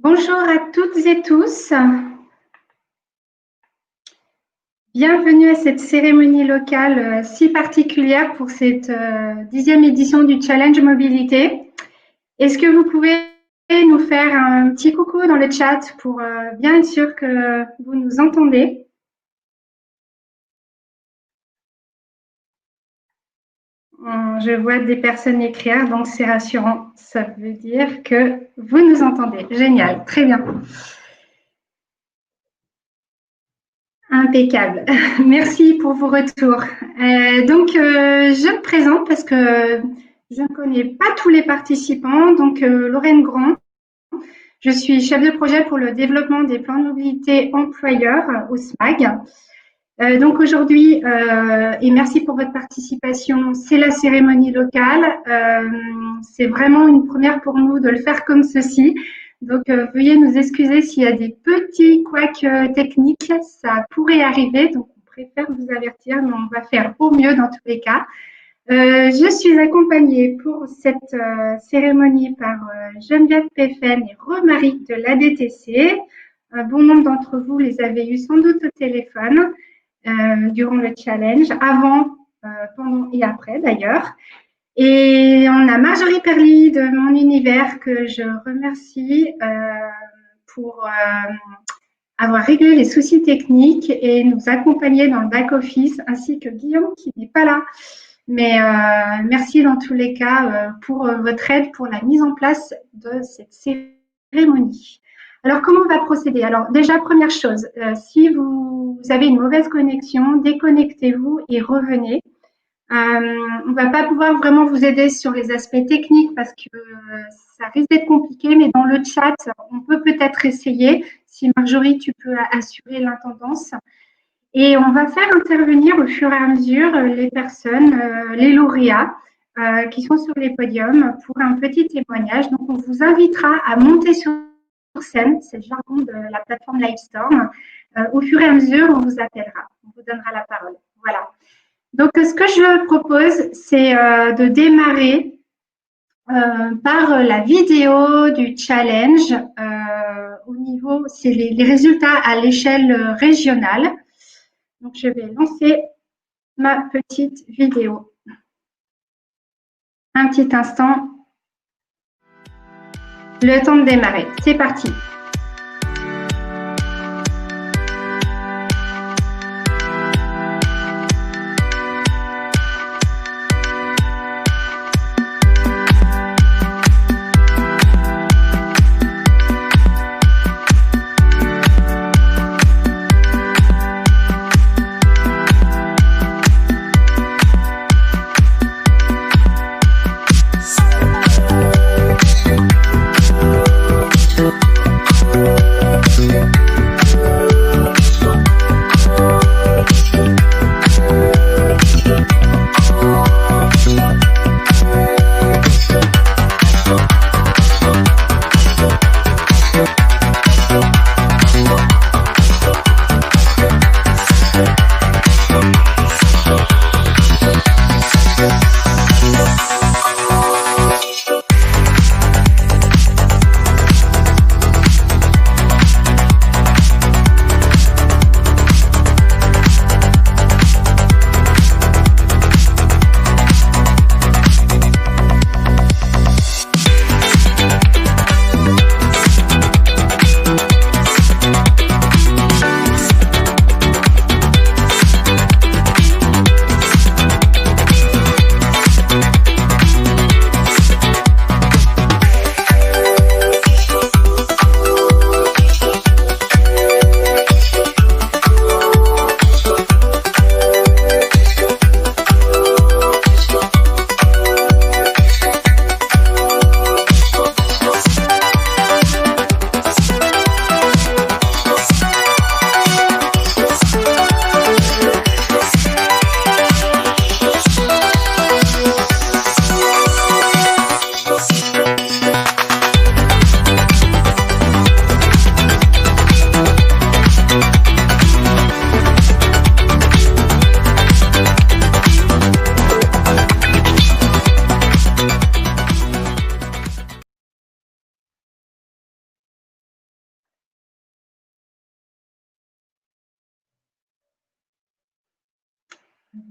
Bonjour à toutes et tous. Bienvenue à cette cérémonie locale si particulière pour cette 10e édition du Challenge Mobilité. Est-ce que vous pouvez nous faire un petit coucou dans le chat pour bien être sûr que vous nous entendez? Je vois des personnes écrire, donc c'est rassurant. Ça veut dire que vous nous entendez. Génial, très bien. Impeccable. Merci pour vos retours. Je me présente parce que je ne connais pas tous les participants. Lorraine Grand, je suis chef de projet pour le développement des plans de mobilité employeurs au SMAG. Aujourd'hui, et merci pour votre participation, c'est la cérémonie locale. C'est vraiment une première pour nous de le faire comme ceci. Veuillez nous excuser s'il y a des petits couacs techniques, ça pourrait arriver. Donc, on préfère vous avertir, mais on va faire au mieux dans tous les cas. Je suis accompagnée pour cette cérémonie par Geneviève Péfen et Romaric de l'ADTC. Un bon nombre d'entre vous les avez eu sans doute au téléphone durant le challenge, avant, pendant et après d'ailleurs. Et on a Marjorie Perly de Mon Univers que je remercie pour avoir réglé les soucis techniques et nous accompagner dans le back-office, ainsi que Guillaume qui n'est pas là. Mais merci dans tous les cas pour votre aide pour la mise en place de cette cérémonie. Alors, comment on va procéder? Alors, déjà, première chose, si vous avez une mauvaise connexion, déconnectez-vous et revenez. On ne va pas pouvoir vraiment vous aider sur les aspects techniques parce que ça risque d'être compliqué, mais dans le chat, on peut peut-être essayer. Si Marjorie, tu peux assurer l'intendance. Et on va faire intervenir au fur et à mesure les personnes, les lauréats qui sont sur les podiums pour un petit témoignage. Donc, on vous invitera à monter sur scène, c'est le jargon de la plateforme Livestorm. Au fur et à mesure, on vous appellera, on vous donnera la parole. Voilà. Donc, ce que je propose, c'est de démarrer par la vidéo du challenge au niveau, c'est les résultats à l'échelle régionale. Donc, je vais lancer ma petite vidéo. Un petit instant. Le temps de démarrer. C'est parti.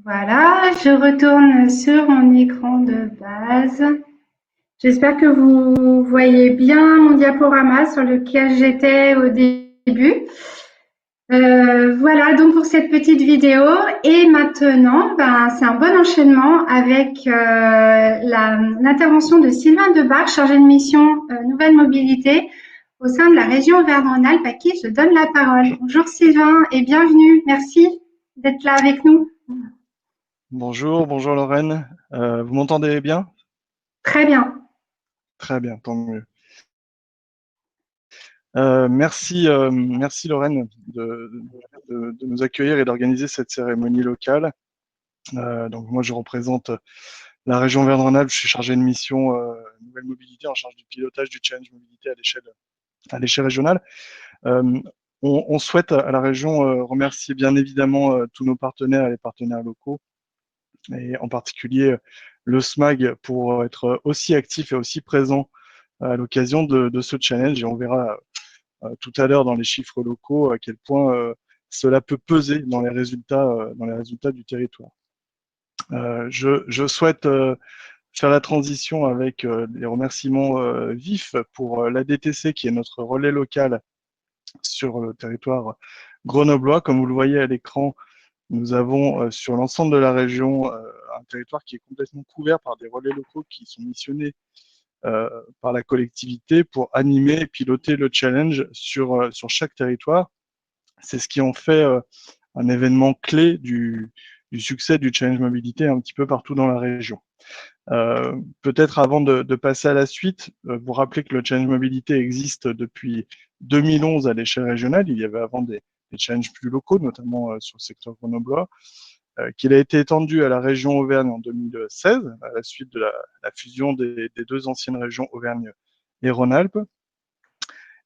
Voilà, je retourne sur mon écran de base. J'espère que vous voyez bien mon diaporama sur lequel j'étais au début. Voilà donc pour cette petite vidéo. Et maintenant, ben, c'est un bon enchaînement avec l'intervention de Sylvain Debar, chargé de mission Nouvelle Mobilité au sein de la région Auvergne-Rhône-Alpes, à qui je donne la parole. Bonjour Sylvain et bienvenue. Merci d'être là avec nous. Bonjour, bonjour Lorraine. Vous m'entendez bien? Très bien. Très bien, tant mieux. Merci Lorraine de nous accueillir et d'organiser cette cérémonie locale. Donc moi je représente la région Auvergne-Rhône-Alpes, je suis chargé de mission Nouvelle Mobilité en charge du pilotage du challenge mobilité à l'échelle régionale. Euh, on souhaite à la région remercier bien évidemment tous nos partenaires et les partenaires locaux, et en particulier le SMAG pour être aussi actif et aussi présent à l'occasion de ce challenge. Et on verra tout à l'heure dans les chiffres locaux à quel point cela peut peser dans les résultats du territoire. Je souhaite faire la transition avec les remerciements vifs pour l'ADTC qui est notre relais local sur le territoire grenoblois. Comme vous le voyez à l'écran, nous avons sur l'ensemble de la région un territoire qui est complètement couvert par des relais locaux qui sont missionnés par la collectivité pour animer et piloter le challenge sur chaque territoire. C'est ce qui en fait un événement clé du succès du challenge mobilité un petit peu partout dans la région. Peut-être avant de passer à la suite, vous rappeler que le challenge mobilité existe depuis 2011 à l'échelle régionale. Il y avait avant des challenges plus locaux, notamment sur le secteur grenoblois, qu'il a été étendu à la région Auvergne en 2016, à la suite de la fusion des deux anciennes régions Auvergne et Rhône-Alpes.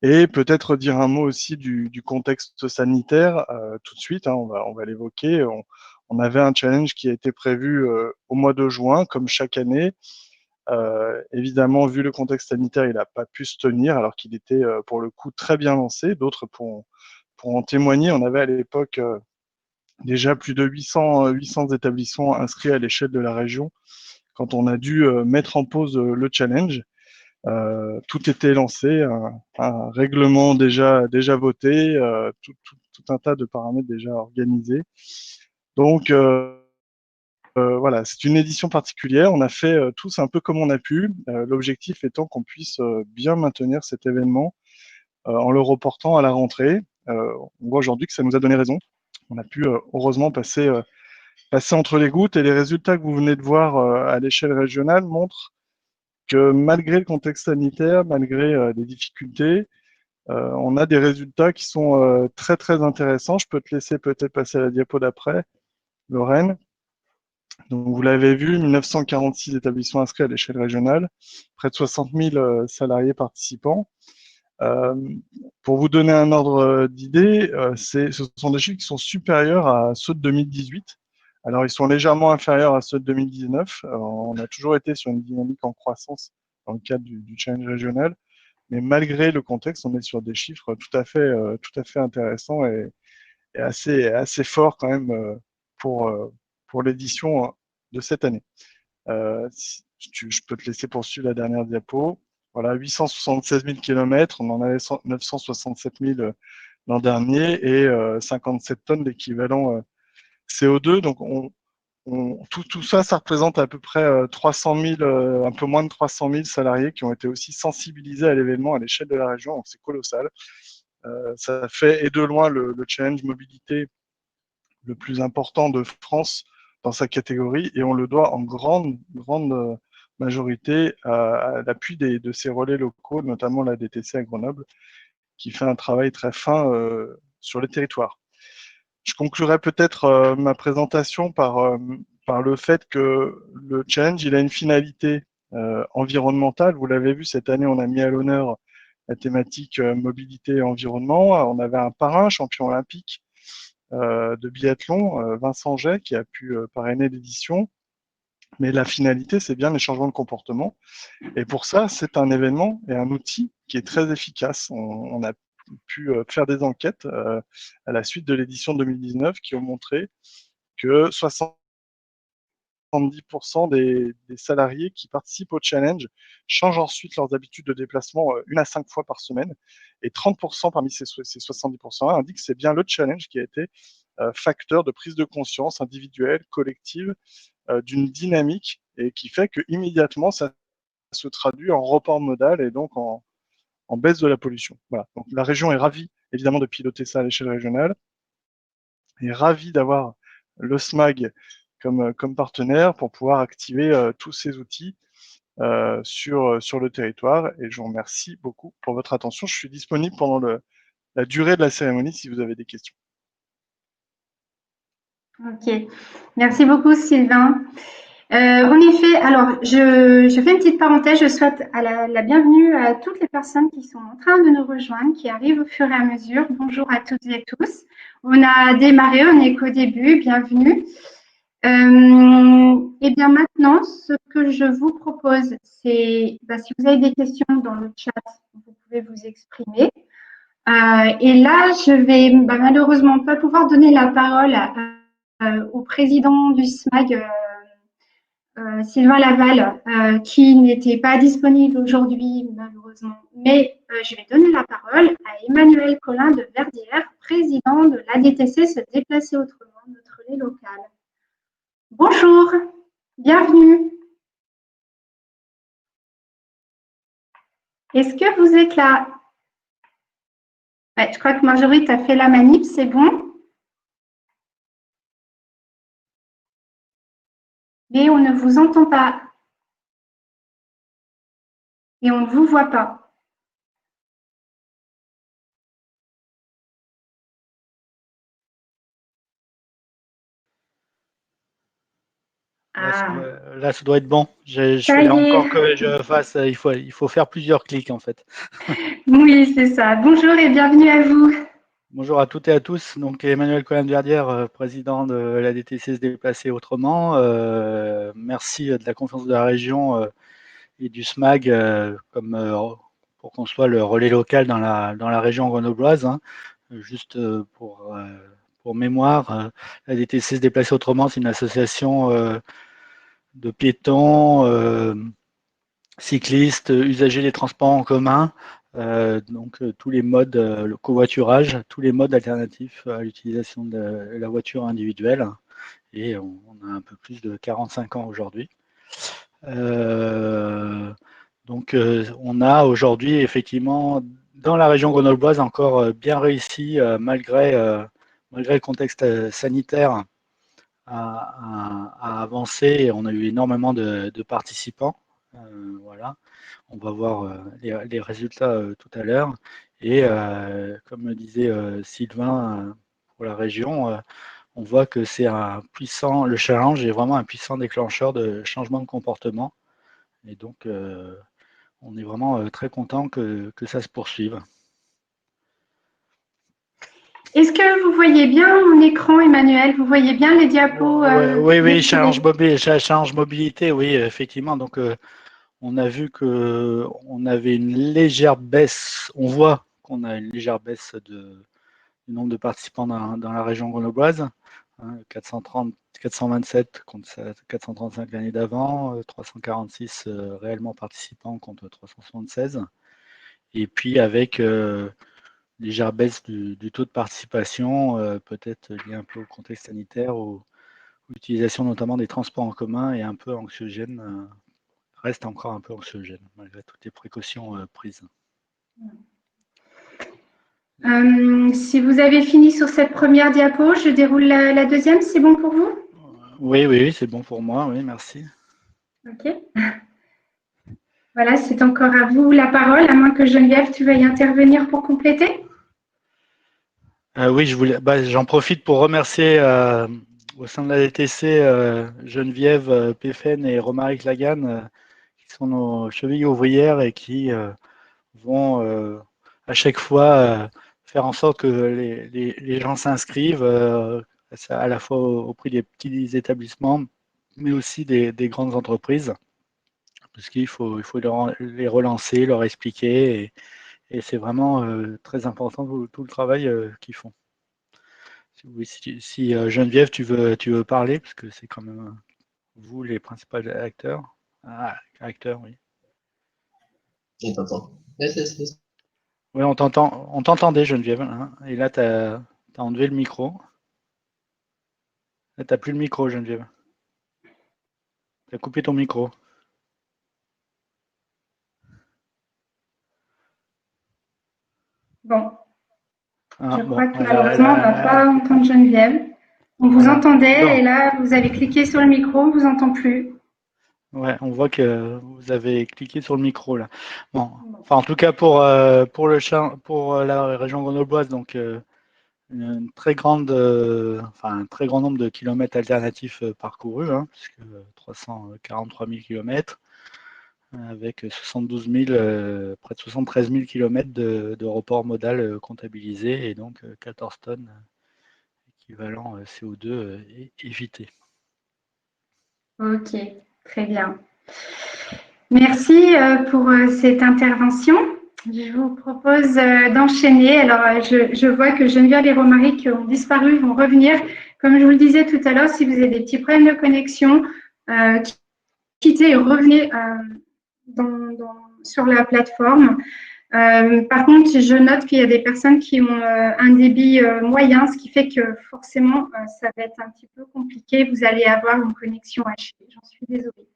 Et peut-être dire un mot aussi du contexte sanitaire tout de suite, hein, on va l'évoquer. On avait un challenge qui a été prévu au mois de juin, comme chaque année. Évidemment, vu le contexte sanitaire, il n'a pas pu se tenir, alors qu'il était pour le coup très bien lancé. D'autres pour en témoigner. On avait à l'époque déjà plus de 800 établissements inscrits à l'échelle de la région quand on a dû mettre en pause le challenge. Tout était lancé, un règlement déjà voté, tout un tas de paramètres déjà organisés. Donc voilà, c'est une édition particulière. On a fait tous un peu comme on a pu. L'objectif étant qu'on puisse bien maintenir cet événement en le reportant à la rentrée. On voit aujourd'hui que ça nous a donné raison. On a pu heureusement passer entre les gouttes, et les résultats que vous venez de voir à l'échelle régionale montrent que malgré le contexte sanitaire, malgré les difficultés, on a des résultats qui sont très très intéressants. Je peux te laisser peut-être passer à la diapo d'après, Lorraine. Donc, vous l'avez vu, 1946 établissements inscrits à l'échelle régionale, près de 60 000 salariés participants. Euh, pour vous donner un ordre d'idée, ce sont des chiffres qui sont supérieurs à ceux de 2018. Alors, ils sont légèrement inférieurs à ceux de 2019. On a toujours été sur une dynamique en croissance dans le cadre du challenge régional, mais malgré le contexte, on est sur des chiffres tout à fait intéressants et assez forts quand même pour l'édition de cette année. Je peux te laisser poursuivre la dernière diapo. Voilà, 876 000 km, on en avait 967 000 l'an dernier et 57 tonnes d'équivalent CO2. Donc, tout ça, ça représente à peu près 300 000, un peu moins de 300 000 salariés qui ont été aussi sensibilisés à l'événement à l'échelle de la région. Donc, c'est colossal. Ça fait, et de loin, le challenge mobilité le plus important de France dans sa catégorie, et on le doit en grande majorité à l'appui de ces relais locaux, notamment la DTC à Grenoble, qui fait un travail très fin sur les territoires. Je conclurai peut-être ma présentation par le fait que le challenge, il a une finalité environnementale. Vous l'avez vu, cette année, on a mis à l'honneur la thématique mobilité et environnement. On avait un parrain, champion olympique de biathlon, Vincent Jay, qui a pu parrainer l'édition. Mais la finalité, c'est bien les changements de comportement. Et pour ça, c'est un événement et un outil qui est très efficace. On a pu faire des enquêtes à la suite de l'édition 2019 qui ont montré que 60 70% des salariés qui participent au challenge changent ensuite leurs habitudes de déplacement 1 à 5 fois par semaine. Et 30% parmi ces 70% indiquent que c'est bien le challenge qui a été facteur de prise de conscience individuelle, collective, d'une dynamique et qui fait que immédiatement ça se traduit en report modal et donc en baisse de la pollution. Voilà. Donc la région est ravie évidemment de piloter ça à l'échelle régionale, est ravie d'avoir le SMAG comme partenaire pour pouvoir activer tous ces outils sur le territoire. Et je vous remercie beaucoup pour votre attention. Je suis disponible pendant la durée de la cérémonie si vous avez des questions. Ok, merci beaucoup Sylvain. En effet, alors je fais une petite parenthèse, je souhaite la bienvenue à toutes les personnes qui sont en train de nous rejoindre, qui arrivent au fur et à mesure. Bonjour à toutes et tous. On a démarré, on n'est qu'au début, bienvenue. Et bien maintenant, ce que je vous propose, c'est si vous avez des questions dans le chat, vous pouvez vous exprimer. Et là, je vais malheureusement pas pouvoir donner la parole au président du SMAG, Sylvain Laval, qui n'était pas disponible aujourd'hui, malheureusement. Mais je vais donner la parole à Emmanuel Collin de Verdière, président de l'ADTC Se Déplacer Autrement, notre relais local. Bonjour, bienvenue. Est-ce que vous êtes là? Ouais, je crois que Marjorie t'a fait la manip, c'est bon? Mais on ne vous entend pas. Et on ne vous voit pas. Ah, Là, ça doit être bon. Je ça fais y est. encore que je fasse. Il faut faire plusieurs clics en fait. Oui, c'est ça. Bonjour et bienvenue à vous. Bonjour à toutes et à tous. Donc Emmanuel Colin-Verdière, président de la DTC Se Déplacer Autrement. Merci de la confiance de la région et du SMAG pour qu'on soit le relais local dans la région grenobloise. Hein. Juste pour mémoire, la DTC Se Déplacer Autrement, c'est une association de piétons, cyclistes, usagers des transports en commun, tous les modes, le covoiturage, tous les modes alternatifs à l'utilisation de la voiture individuelle. Et on a un peu plus de 45 ans aujourd'hui. On a aujourd'hui effectivement dans la région grenobloise encore bien réussi malgré le contexte sanitaire à avancer. On a eu énormément de participants. Voilà. On va voir les résultats tout à l'heure. Et comme le disait Sylvain pour la région, on voit que le challenge est vraiment un puissant déclencheur de changement de comportement. Et donc, on est vraiment très content que ça se poursuive. Est-ce que vous voyez bien mon écran, Emmanuel? Vous voyez bien les diapos? Oui, challenge mobilité, oui, effectivement. Donc, on a vu qu'on avait une légère baisse, on voit qu'on a une légère baisse du nombre de participants dans la région grenobloise, hein, 427 contre 435 l'année d'avant, 346 réellement participants contre 376. Et puis avec légère baisse du taux de participation, peut-être lié un peu au contexte sanitaire, ou l'utilisation notamment des transports en commun est un peu anxiogène, reste encore un peu anxiogène, malgré toutes les précautions prises. Si vous avez fini sur cette première diapo, je déroule la deuxième, c'est bon pour vous? Oui, c'est bon pour moi, oui, merci. Ok. Voilà, c'est encore à vous la parole, à moins que Geneviève, tu veuilles intervenir pour compléter. Oui, j'en profite pour remercier au sein de la DTC Geneviève Péfen et Romaric Lagan, qui sont nos chevilles ouvrières et qui vont à chaque fois faire en sorte que les gens s'inscrivent à la fois au prix des petits établissements, mais aussi des grandes entreprises, parce qu'il faut les relancer, leur expliquer, et c'est vraiment très important tout le travail qu'ils font. Si Geneviève, tu veux parler, parce que c'est quand même. vous les principaux acteurs. Ah, acteurs, oui. On t'entend. Yes, yes, yes. Oui, on t'entendait, Geneviève. Hein. Et là, tu as enlevé le micro. Là, tu n'as plus le micro, Geneviève. Tu as coupé ton micro. Bon, Ah, je bon, crois que malheureusement, on ne va pas entendre Geneviève. On vous voilà. entendait Bon. et là, vous avez cliqué sur le micro, on ne vous entend plus. Ouais, on voit que vous avez cliqué sur le micro là. Bon, enfin en tout cas pour la région grenobloise, donc une très grande, un très grand nombre de kilomètres alternatifs parcourus, hein, puisque 343 000 kilomètres, avec 72 000, près de 73 000 kilomètres de report modal comptabilisés et donc 14 tonnes équivalent CO2 évité. Ok, très bien. Merci pour cette intervention. Je vous propose d'enchaîner. Alors, je vois que Geneviève et Romaric ont disparu, vont revenir. Comme je vous le disais tout à l'heure, si vous avez des petits problèmes de connexion, quittez et revenez sur la plateforme. Par contre, je note qu'il y a des personnes qui ont un débit moyen, ce qui fait que forcément, ça va être un petit peu compliqué. Vous allez avoir une connexion hachée. J'en suis désolée.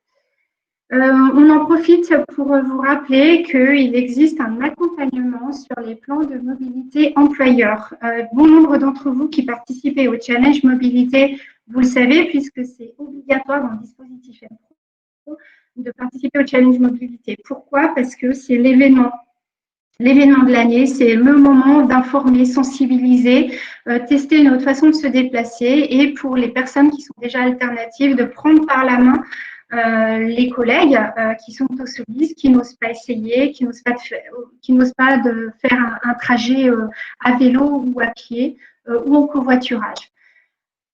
On en profite pour vous rappeler qu'il existe un accompagnement sur les plans de mobilité employeur. Bon nombre d'entre vous qui participez au challenge mobilité, vous le savez, puisque c'est obligatoire dans le dispositif MPRO de participer au challenge mobilité. Pourquoi? Parce que c'est l'événement de l'année, c'est le moment d'informer, sensibiliser, tester une autre façon de se déplacer et pour les personnes qui sont déjà alternatives, de prendre par la main les collègues qui sont au SOLIS, qui n'osent pas essayer, qui n'osent pas de faire un trajet à vélo ou à pied ou en covoiturage.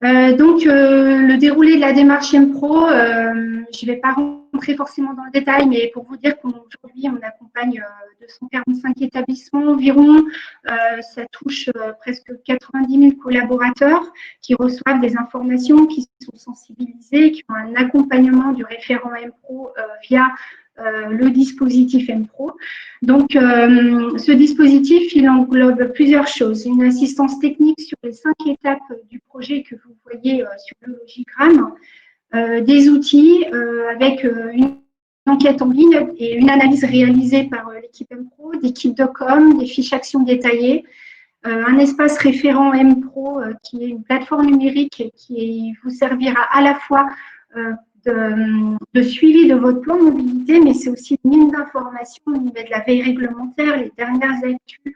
Donc, le déroulé de la démarche MPRO, je ne vais pas rentrer forcément dans le détail, mais pour vous dire qu'aujourd'hui, on accompagne 245 établissements environ. Ça touche presque 90 000 collaborateurs qui reçoivent des informations, qui sont sensibilisés, qui ont un accompagnement du référent MPRO via le dispositif MPRO. Donc, ce dispositif, il englobe plusieurs choses. Une assistance technique sur les 5 étapes du projet que vous voyez sur le logigramme, des outils avec une enquête en ligne et une analyse réalisée par l'équipe MPRO, des kits de com, des fiches actions détaillées, un espace référent MPRO qui est une plateforme numérique qui vous servira à la fois de suivi de votre plan de mobilité, mais c'est aussi une mine d'informations au niveau de la veille réglementaire, les dernières actus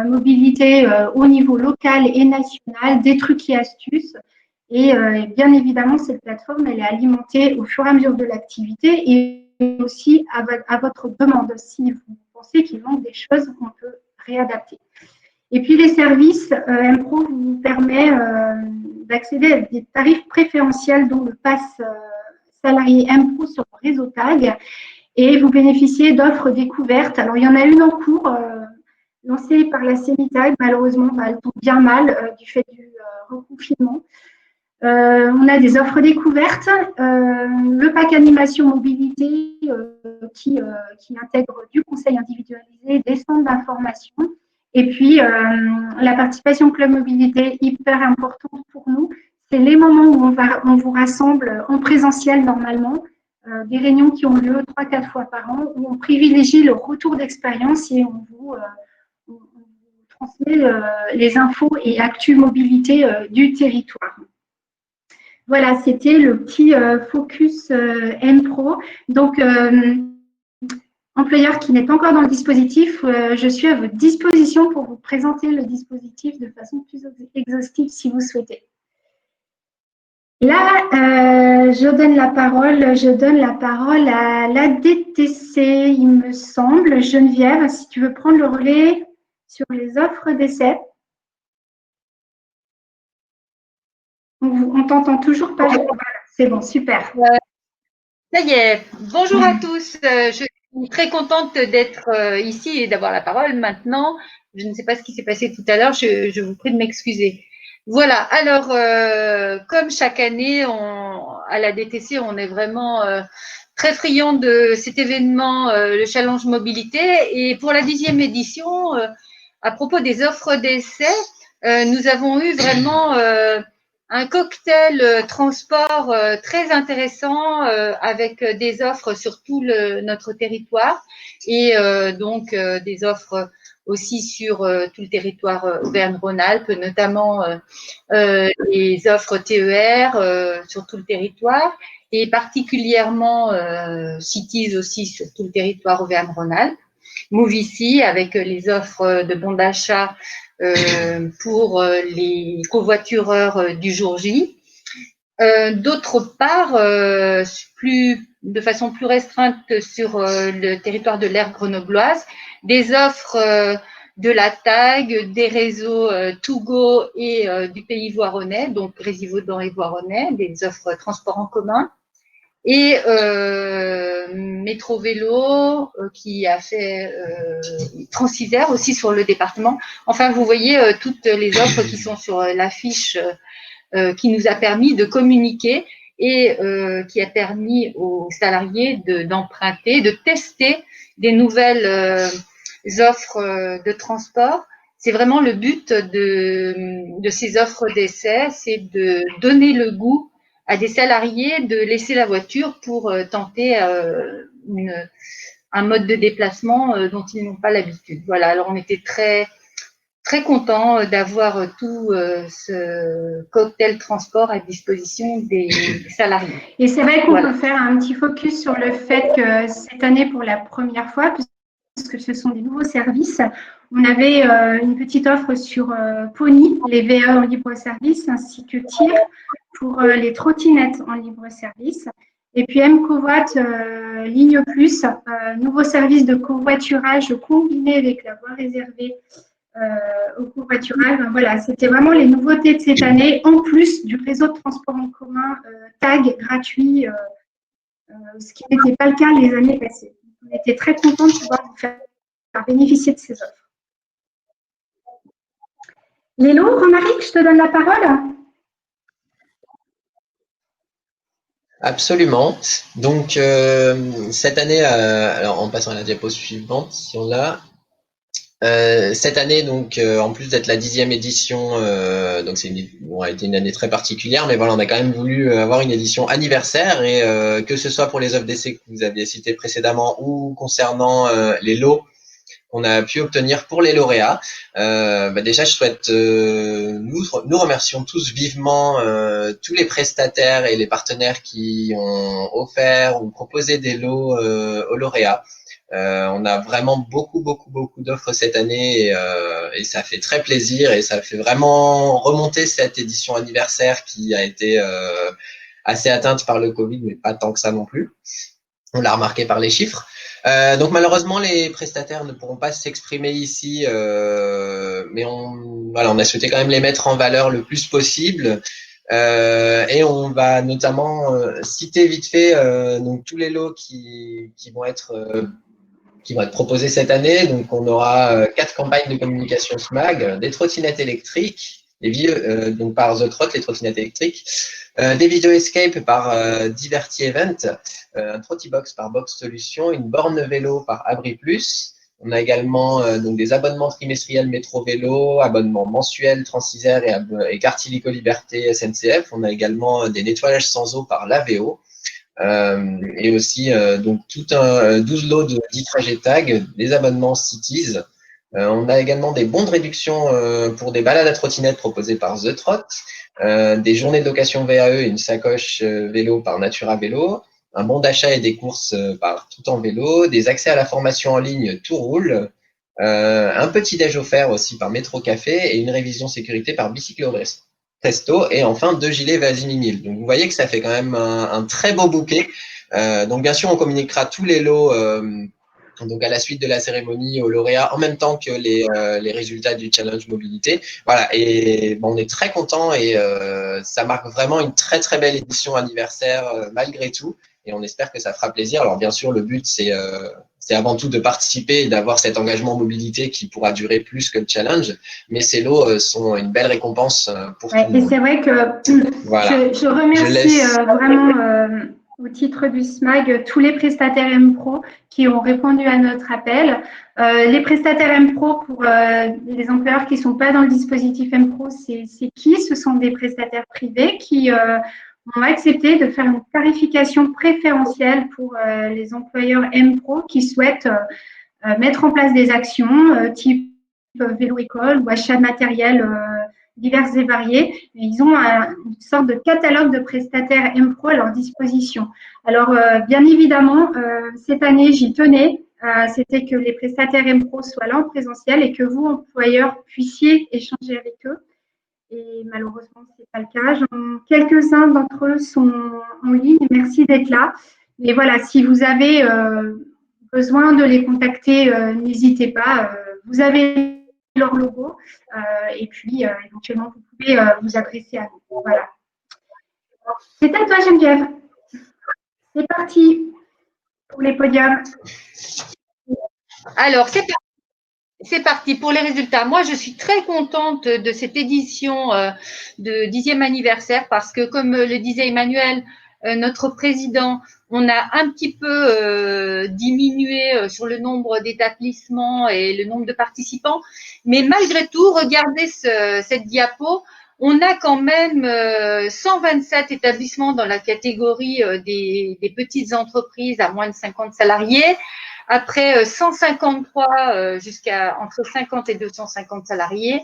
mobilité au niveau local et national, des trucs et astuces. Et bien évidemment, cette plateforme, elle est alimentée au fur et à mesure de l'activité et aussi à votre demande. Si vous pensez qu'il manque des choses, on peut réadapter. Et puis, les services MPRO vous permet d'accéder à des tarifs préférentiels, dont le pass salarié MPRO sur le réseau TAG, et vous bénéficiez d'offres découvertes. Alors, il y en a une en cours, lancée par la CENITAG. Malheureusement, elle tombe bien mal du fait du reconfinement. On a des offres découvertes, le pack animation mobilité qui intègre du conseil individualisé, des centres d'information. Et puis, la participation au club mobilité, hyper importante pour nous, c'est les moments où on vous rassemble en présentiel normalement, des réunions qui ont lieu 3-4 fois par an, où on privilégie le retour d'expérience et on vous transmet les infos et actus mobilité du territoire. Voilà, c'était le petit focus MPRO. Donc, employeur qui n'est pas encore dans le dispositif, je suis à votre disposition pour vous présenter le dispositif de façon plus exhaustive si vous souhaitez. Là, je donne la parole à la DTC, il me semble. Geneviève, si tu veux prendre le relais sur les offres d'essai. On t'entend toujours pas. C'est bon, super. Ça y est. Bonjour à tous. Je suis très contente d'être ici et d'avoir la parole maintenant. Je ne sais pas ce qui s'est passé tout à l'heure. Je vous prie de m'excuser. Voilà. Alors, comme chaque année, à la DTC, on est vraiment très friand de cet événement, le Challenge Mobilité. Et pour la 10e édition, à propos des offres d'essai, nous avons eu vraiment un cocktail transport très intéressant avec des offres sur tout notre territoire et donc des offres aussi sur tout le territoire Auvergne-Rhône-Alpes, notamment les offres TER sur tout le territoire et particulièrement Cities aussi sur tout le territoire Auvergne-Rhône-Alpes. Move ici avec les offres de bons d'achat pour les covoitureurs du jour J. D'autre part, de façon plus restreinte sur le territoire de l'aire grenobloise, des offres de la TAG, des réseaux Tougo et du pays voironnais, donc Grésivaudan et Voironnais, des offres transport en commun. Et Métro Vélo qui a fait Transisère aussi sur le département. Enfin, vous voyez toutes les offres qui sont sur l'affiche qui nous a permis de communiquer et qui a permis aux salariés d'emprunter, de tester des nouvelles offres de transport. C'est vraiment le but de ces offres d'essai, c'est de donner le goût à des salariés de laisser la voiture pour tenter un mode de déplacement dont ils n'ont pas l'habitude. Voilà, alors on était très contents d'avoir tout ce cocktail transport à disposition des salariés. Et c'est vrai qu'on peut faire un petit focus sur le fait que cette année, pour la première fois, puisque ce sont des nouveaux services, on avait une petite offre sur Pony, les VE en libre service, ainsi que TIR pour les trottinettes en libre service. Et puis M-Covoit, Ligne Plus, nouveau service de covoiturage combiné avec la voie réservée au covoiturage. Voilà, c'était vraiment les nouveautés de cette année, en plus du réseau de transport en commun TAG gratuit, ce qui n'était pas le cas les années passées. On était très contents de pouvoir vous faire bénéficier de ces offres. Lélo, Romaric, je te donne la parole. Absolument. Donc, cette année, alors en passant à la diapo suivante, si on l'a, cette année, donc, en plus d'être la 10e édition, donc c'est a été une année très particulière, mais voilà, on a quand même voulu avoir une édition anniversaire et que ce soit pour les offres d'essai que vous aviez citées précédemment ou concernant les lots qu'on a pu obtenir pour les lauréats. Déjà, je souhaite, nous remercions tous vivement tous les prestataires et les partenaires qui ont offert ou proposé des lots aux lauréats. On a vraiment beaucoup d'offres cette année et ça fait très plaisir et ça fait vraiment remonter cette édition anniversaire qui a été assez atteinte par le Covid, mais pas tant que ça non plus. On l'a remarqué par les chiffres. Donc malheureusement, les prestataires ne pourront pas s'exprimer ici, mais on a souhaité quand même les mettre en valeur le plus possible. Et on va notamment citer vite fait donc tous les lots qui vont être proposés cette année. Donc on aura 4 campagnes de communication SMAG, des trottinettes électriques, donc par The Trot, les trottinettes électriques, des vidéos escape par Diverty Event, un Trottibox par Box Solutions, une borne vélo par Abri Plus. On a également donc des abonnements trimestriels Métro Vélo, abonnements mensuels Transisère et carte illico Liberté SNCF. On a également des nettoyages sans eau par Laveo. Et aussi donc 12 lots de 10 trajets tag, des abonnements Cities. On a également des bons de réduction pour des balades à trottinette proposées par The Trot, des journées de location VAE et une sacoche vélo par Natura Vélo, un bon d'achat et des courses par Tout en Vélo, des accès à la formation en ligne Tout Roule, un petit déj offert aussi par Métro Café et une révision sécurité par Bicyclo Presto et enfin 2 gilets Vasinil. Donc vous voyez que ça fait quand même un très beau bouquet. Donc bien sûr on communiquera tous les lots donc à la suite de la cérémonie aux lauréats en même temps que les résultats du challenge mobilité. Voilà, et on est très content et ça marque vraiment une très belle édition anniversaire malgré tout et on espère que ça fera plaisir. Alors bien sûr le but c'est c'est avant tout de participer et d'avoir cet engagement mobilité qui pourra durer plus que le challenge. Mais ces lots sont une belle récompense pour tout le monde. Et c'est vrai que Voilà. je remercie vraiment au titre du SMAG tous les prestataires M-Pro qui ont répondu à notre appel. Les prestataires M-Pro, pour les employeurs qui ne sont pas dans le dispositif M-Pro, c'est qui? Ce sont des prestataires privés qui ont accepté de faire une tarification préférentielle pour les employeurs M-Pro qui souhaitent mettre en place des actions type vélo-école ou achat de matériel divers et variés. Ils ont une sorte de catalogue de prestataires M-Pro à leur disposition. Alors, bien évidemment, cette année, j'y tenais. C'était que les prestataires M-Pro soient là en présentiel et que vous, employeurs, puissiez échanger avec eux. Et malheureusement, ce n'est pas le cas. Quelques-uns d'entre eux sont en ligne. Merci d'être là. Mais voilà, si vous avez besoin de les contacter, n'hésitez pas. Vous avez leur logo et puis éventuellement, vous pouvez vous adresser à nous. Voilà. C'est à toi, Geneviève. C'est parti pour les podiums. Alors, c'est parti pour les résultats. Moi, je suis très contente de cette édition de 10e anniversaire parce que, comme le disait Emmanuel, notre président, on a un petit peu diminué sur le nombre d'établissements et le nombre de participants. Mais malgré tout, regardez cette diapo, on a quand même 127 établissements dans la catégorie des petites entreprises à moins de 50 salariés. Après 153 jusqu'à entre 50 et 250 salariés,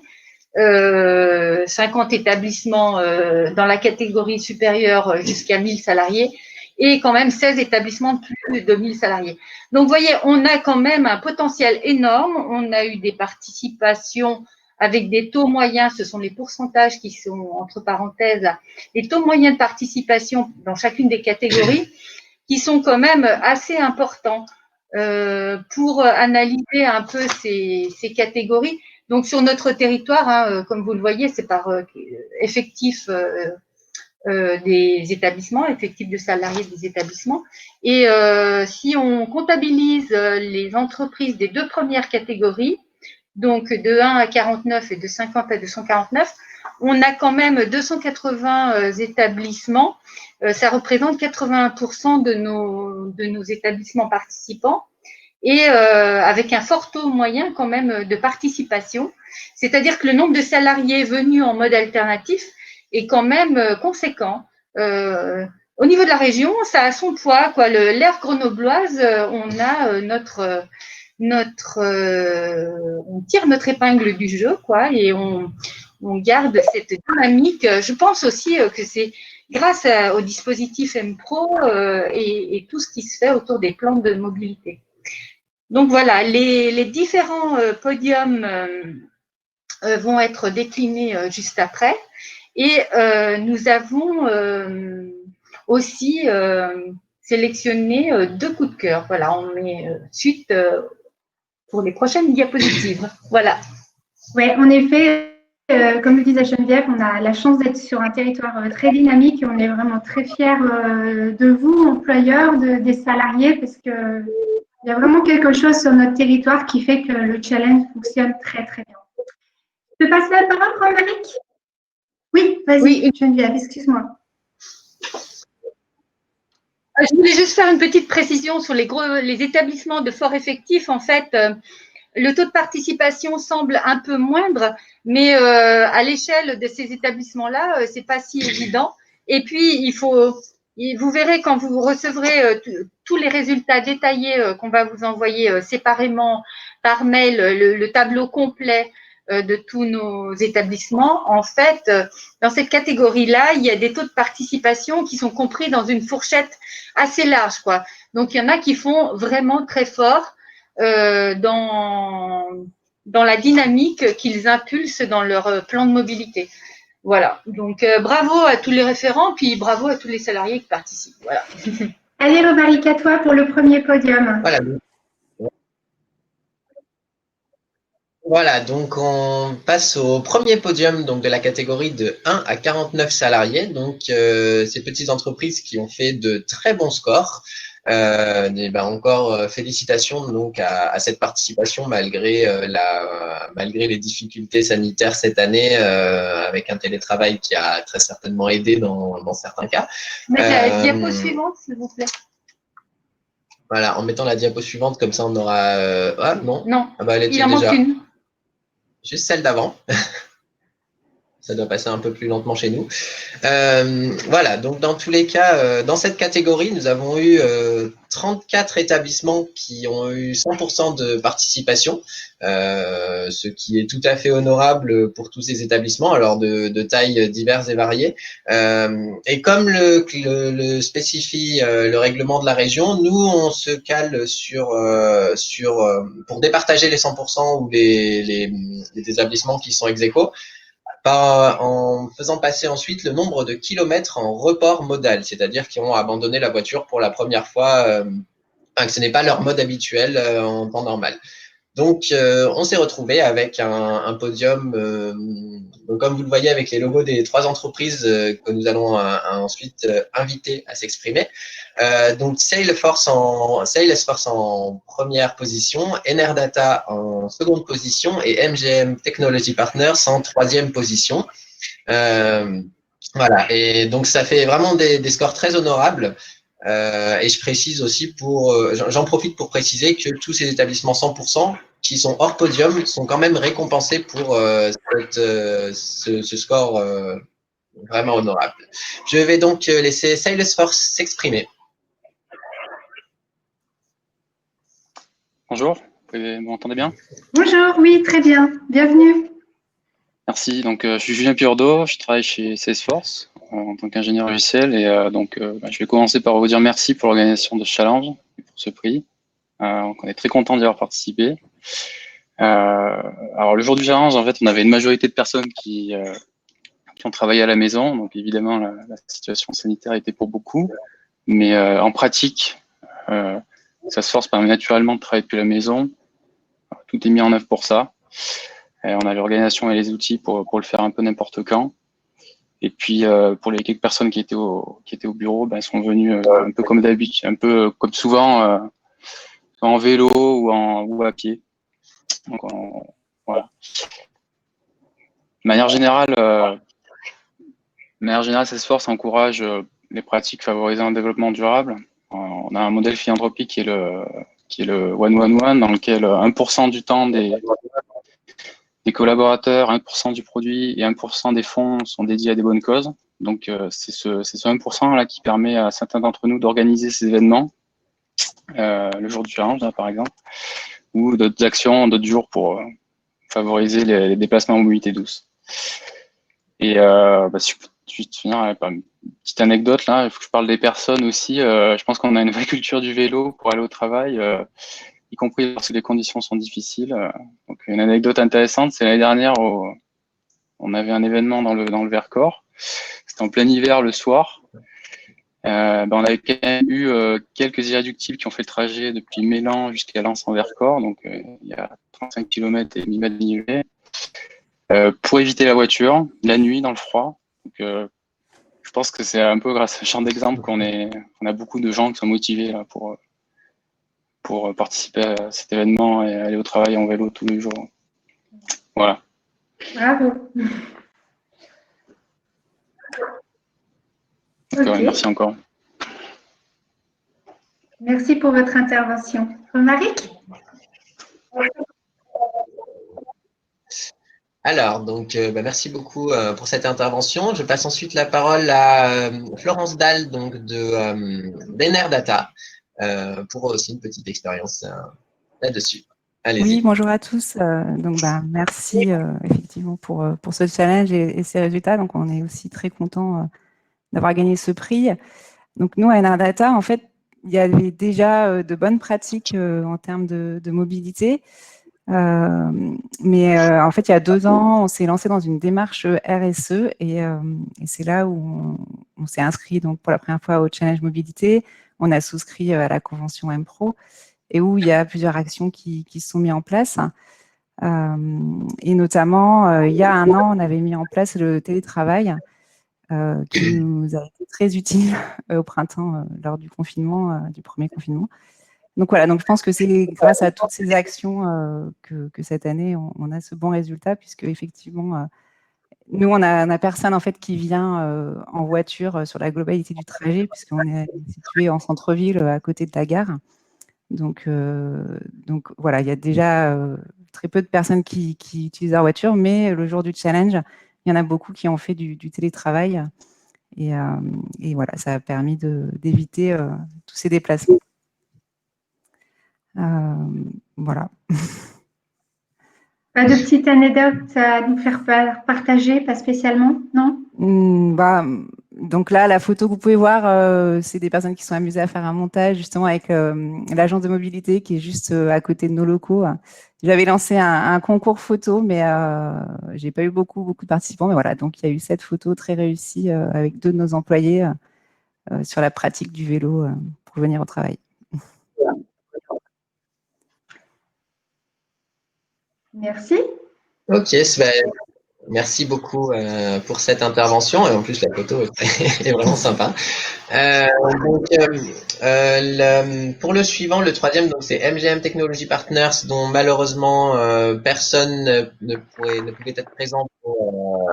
50 établissements dans la catégorie supérieure jusqu'à 1000 salariés et quand même 16 établissements de plus de 1000 salariés. Donc, vous voyez, on a quand même un potentiel énorme. On a eu des participations avec des taux moyens, ce sont les pourcentages qui sont entre parenthèses, les taux moyens de participation dans chacune des catégories qui sont quand même assez importants. Pour analyser un peu ces catégories. Donc, sur notre territoire, comme vous le voyez, c'est par effectif des établissements, effectif de salariés des établissements. Et si on comptabilise les entreprises des deux premières catégories, donc de 1 à 49 et de 50 à 249, on a quand même 280 établissements. Ça représente 81% de nos établissements participants et avec un fort taux moyen quand même de participation. C'est-à-dire que le nombre de salariés venus en mode alternatif est quand même conséquent. Au niveau de la région, ça a son poids, quoi. L'aire grenobloise, on a on tire notre épingle du jeu, quoi, et on garde cette dynamique. Je pense aussi que c'est grâce au dispositif M-Pro et tout ce qui se fait autour des plans de mobilité. Donc voilà, les différents podiums vont être déclinés juste après. Et nous avons aussi sélectionné 2 coups de cœur. Voilà, on met suite pour les prochaines diapositives. Voilà. Oui, en effet, comme le disait Geneviève, on a la chance d'être sur un territoire très dynamique et on est vraiment très fiers de vous, employeurs, des salariés, parce qu'il y a vraiment quelque chose sur notre territoire qui fait que le challenge fonctionne très, très bien. Je te passe la parole, Romaric ? Oui, vas-y, oui. Geneviève, excuse-moi. Je voulais juste faire une petite précision sur les établissements de fort effectif. En fait, le taux de participation semble un peu moindre, mais à l'échelle de ces établissements-là, c'est pas si évident. Et puis, vous verrez quand vous recevrez tous les résultats détaillés qu'on va vous envoyer séparément par mail, le tableau complet de tous nos établissements. En fait, dans cette catégorie-là, il y a des taux de participation qui sont compris dans une fourchette assez large, quoi. Donc, il y en a qui font vraiment très fort dans la dynamique qu'ils impulsent dans leur plan de mobilité. Voilà. Donc, bravo à tous les référents, puis bravo à tous les salariés qui participent. Voilà. Allez, Romaric, à toi pour le premier podium. Voilà. Voilà, donc on passe au premier podium donc de la catégorie de 1 à 49 salariés. Donc ces petites entreprises qui ont fait de très bons scores. Encore félicitations donc à cette participation malgré malgré les difficultés sanitaires cette année, avec un télétravail qui a très certainement aidé dans certains cas. Mettez la diapo suivante, s'il vous plaît. Voilà, en mettant la diapo suivante, comme ça on aura. Ah non. Non. Ah bah, elle était Il en manque déjà. une. Juste celle d'avant. Ça doit passer un peu plus lentement chez nous. Voilà, donc dans tous les cas, dans cette catégorie, nous avons eu 34 établissements qui ont eu 100% de participation, ce qui est tout à fait honorable pour tous ces établissements, alors de tailles diverses et variées. Et comme le spécifie le règlement de la région, nous, on se cale pour départager les 100% ou les établissements qui sont ex aequo, en faisant passer ensuite le nombre de kilomètres en report modal, c'est-à-dire qui ont abandonné la voiture pour la première fois, que ce n'est pas leur mode habituel en temps normal. Donc, on s'est retrouvé avec un podium, donc comme vous le voyez avec les logos des 3 entreprises que nous allons ensuite inviter à s'exprimer. Donc, Salesforce en première position, Enerdata en seconde position et MGM Technology Partners en troisième position. Voilà, et donc ça fait vraiment des scores très honorables. Et je précise aussi j'en profite pour préciser que tous ces établissements 100% qui sont hors podium sont quand même récompensés pour ce score vraiment honorable. Je vais donc laisser Salesforce s'exprimer. Bonjour, vous m'entendez bien? Bonjour, oui, très bien. Bienvenue. Merci. Donc, je suis Julien Piordo, je travaille chez Salesforce en tant qu'ingénieur logiciel et je vais commencer par vous dire merci pour l'organisation de ce challenge et pour ce prix. On est très content d'y avoir participé. Alors, le jour du challenge, en fait, on avait une majorité de personnes qui ont travaillé à la maison. Donc, évidemment, la situation sanitaire était pour beaucoup. Mais en pratique, Salesforce permet naturellement de travailler depuis la maison. Tout est mis en œuvre pour ça. Et on a l'organisation et les outils pour le faire un peu n'importe quand. Et puis, pour les quelques personnes qui étaient au bureau, elles sont venues un peu comme d'habitude, un peu comme souvent, en vélo ou à pied. Donc, voilà. De manière générale, Salesforce encourage les pratiques favorisant un développement durable. On a un modèle philanthropique qui est le 1-1-1, dans lequel 1% du temps des collaborateurs, 1% du produit et 1% des fonds sont dédiés à des bonnes causes. Donc, c'est ce 1% là qui permet à certains d'entre nous d'organiser ces événements, le jour du challenge, là, par exemple, ou d'autres actions, d'autres jours pour favoriser les déplacements en mobilité douce. Et si je peux juste finir avec une petite anecdote, là, il faut que je parle des personnes aussi. Je pense qu'on a une vraie culture du vélo pour aller au travail, y compris lorsque les conditions sont difficiles. Donc, une anecdote intéressante, c'est l'année dernière, on avait un événement dans le Vercors. C'était en plein hiver, le soir. On avait quand même eu quelques irréductibles qui ont fait le trajet depuis Mélan jusqu'à Lens en Vercors. Donc, il y a 35 km et 1000 mètres de dénivelé. Pour éviter la voiture, la nuit, dans le froid. Donc, je pense que c'est un peu grâce à ce genre d'exemple qu'on a beaucoup de gens qui sont motivés là, pour participer à cet événement et aller au travail en vélo tous les jours. Voilà. Bravo. Okay. Merci encore. Merci pour votre intervention. Romaric ? Alors, donc, merci beaucoup pour cette intervention. Je passe ensuite la parole à Florence Dalle, donc d'Enerdata, pour aussi une petite expérience là-dessus. Allez-y. Oui, bonjour à tous. Merci effectivement pour ce challenge et ces résultats. Donc, on est aussi très content d'avoir gagné ce prix. Donc, nous, à Enerdata, en fait, il y avait déjà de bonnes pratiques en termes de mobilité. Mais en fait, il y a 2 ans, on s'est lancé dans une démarche RSE et c'est là où on s'est inscrit donc pour la première fois au Challenge Mobilité. On a souscrit à la convention MPro et où il y a plusieurs actions qui se sont mises en place. Et notamment, il y a 1 an, on avait mis en place le télétravail qui nous a été très utile au printemps lors du confinement, du premier confinement. Donc voilà, donc je pense que c'est grâce à toutes ces actions que cette année, on a ce bon résultat, puisque effectivement, nous, on a personne en fait qui vient en voiture sur la globalité du trajet, puisqu'on est situé en centre-ville, à côté de la gare. Donc voilà, il y a déjà très peu de personnes qui utilisent leur voiture, mais le jour du challenge, il y en a beaucoup qui ont fait du télétravail. Et voilà, ça a permis d'éviter tous ces déplacements. Voilà. Pas de petite anecdote à nous faire partager, pas spécialement, non? Donc là, la photo que vous pouvez voir, c'est des personnes qui sont amusées à faire un montage justement avec l'agence de mobilité qui est juste à côté de nos locaux. J'avais lancé un concours photo, mais j'ai pas eu beaucoup de participants. Mais voilà, donc il y a eu cette photo très réussie avec 2 de nos employés sur la pratique du vélo pour venir au travail. Merci. Ok, merci beaucoup pour cette intervention. Et en plus, la photo est vraiment sympa. Pour le suivant, le troisième, donc c'est MGM Technology Partners, dont malheureusement personne ne pouvait être présent pour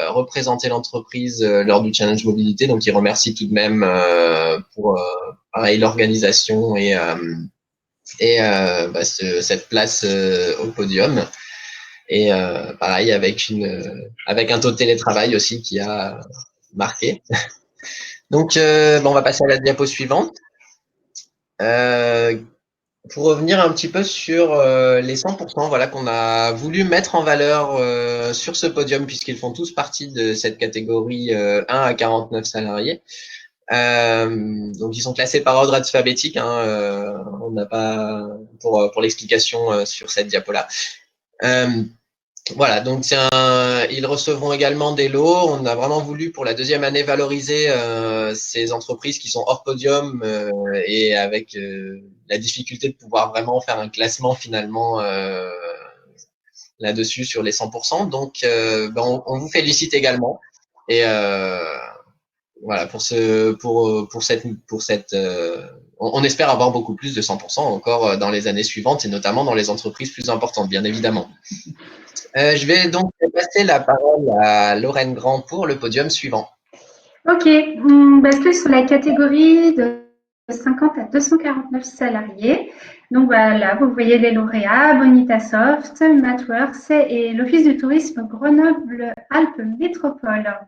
représenter l'entreprise lors du Challenge Mobilité. Donc, il remercie tout de même pour pareil l'organisation et cette place au podium. Et pareil avec un taux de télétravail aussi qui a marqué. Donc on va passer à la diapo suivante. Pour revenir un petit peu sur les 100%, voilà, qu'on a voulu mettre en valeur sur ce podium, puisqu'ils font tous partie de cette catégorie 1 à 49 salariés. Donc ils sont classés par ordre alphabétique, hein, on n'a pas pour l'explication sur cette diapo là. Voilà, donc ils recevront également des lots. On a vraiment voulu pour la deuxième année valoriser ces entreprises qui sont hors podium et avec la difficulté de pouvoir vraiment faire un classement finalement là-dessus sur les 100%. Donc on vous félicite également et voilà pour cette on espère avoir beaucoup plus de 100% encore dans les années suivantes et notamment dans les entreprises plus importantes, bien évidemment. Je vais donc passer la parole à Lorraine Grand pour le podium suivant. Ok, on bascule sur la catégorie de 50 à 249 salariés. Donc voilà, vous voyez les lauréats, Bonitasoft, Mathworks et l'Office du tourisme Grenoble-Alpes Métropole.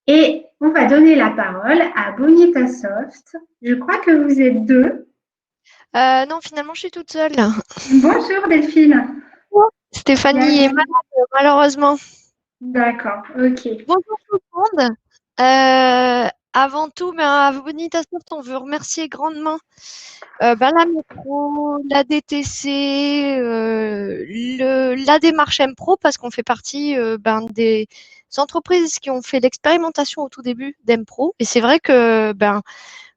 Et on va donner la parole à Bonitasoft. Je crois que vous êtes 2. Non, finalement, je suis toute seule. Bonjour Delphine. Stéphanie est malade, malheureusement. D'accord, ok. Bonjour tout le monde. Avant tout, à Bonitasoft, on veut remercier grandement la métro, la DTC, la démarche M-Pro, parce qu'on fait partie des entreprises qui ont fait l'expérimentation au tout début d'M-Pro. Et c'est vrai que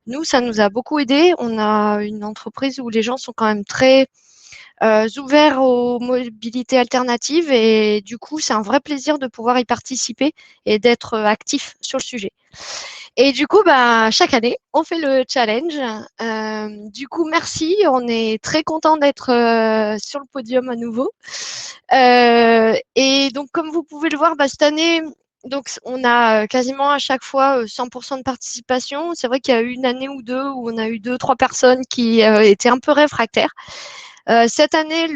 nous, ça nous a beaucoup aidé. On a une entreprise où les gens sont quand même très ouverts aux mobilités alternatives et du coup, c'est un vrai plaisir de pouvoir y participer et d'être actif sur le sujet. Et du coup, chaque année, on fait le challenge. Du coup, merci. On est très content d'être sur le podium à nouveau. Et donc, comme vous pouvez le voir, cette année, donc, on a quasiment à chaque fois 100% de participation. C'est vrai qu'il y a eu une année ou deux où on a eu 2-3 personnes qui étaient un peu réfractaires. Cette année,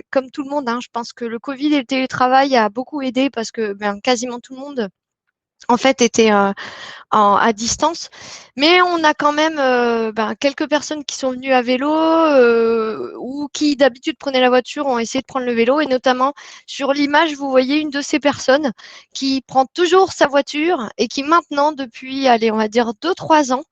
comme tout le monde, je pense que le Covid et le télétravail a beaucoup aidé parce que quasiment tout le monde en fait était à distance. Mais on a quand même quelques personnes qui sont venues à vélo ou qui d'habitude prenaient la voiture ont essayé de prendre le vélo. Et notamment sur l'image, vous voyez une de ces personnes qui prend toujours sa voiture et qui maintenant, depuis, on va dire 2-3 ans,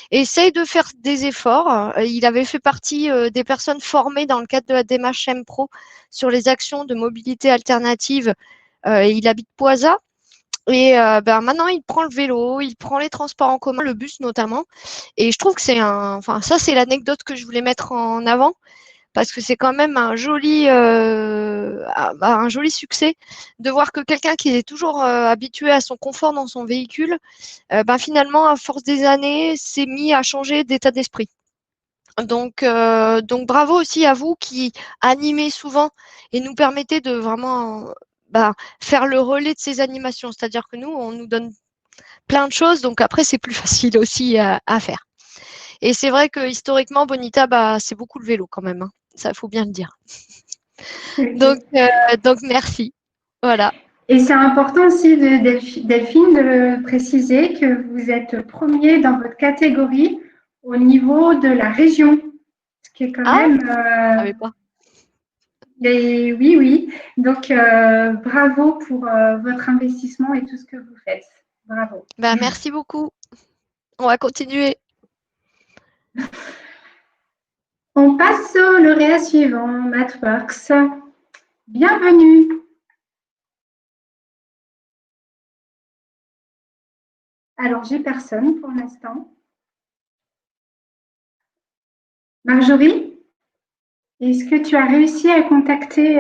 essaye de faire des efforts. Il avait fait partie des personnes formées dans le cadre de la démarche M-Pro sur les actions de mobilité alternative. Il habite Poisa. Et maintenant, il prend le vélo, il prend les transports en commun, le bus notamment. Et je trouve que ça, c'est l'anecdote que je voulais mettre en avant parce que c'est quand même un joli succès de voir que quelqu'un qui est toujours habitué à son confort dans son véhicule, finalement, à force des années, s'est mis à changer d'état d'esprit. Donc bravo aussi à vous qui animez souvent et nous permettez de vraiment faire le relais de ces animations. C'est-à-dire que nous, on nous donne plein de choses, donc après, c'est plus facile aussi à faire. Et c'est vrai que historiquement, Bonita, c'est beaucoup le vélo quand même, hein. Ça, faut bien le dire. Donc merci. Voilà. Et c'est important aussi, Delphine, de préciser que vous êtes premier dans votre catégorie au niveau de la région, ce qui est quand même… je savais pas. Oui, oui. Donc, bravo pour votre investissement et tout ce que vous faites. Bravo. Merci beaucoup. On va continuer. On passe au lauréat suivant, MathWorks. Bienvenue. Alors, j'ai personne pour l'instant. Marjorie, est-ce que tu as réussi à contacter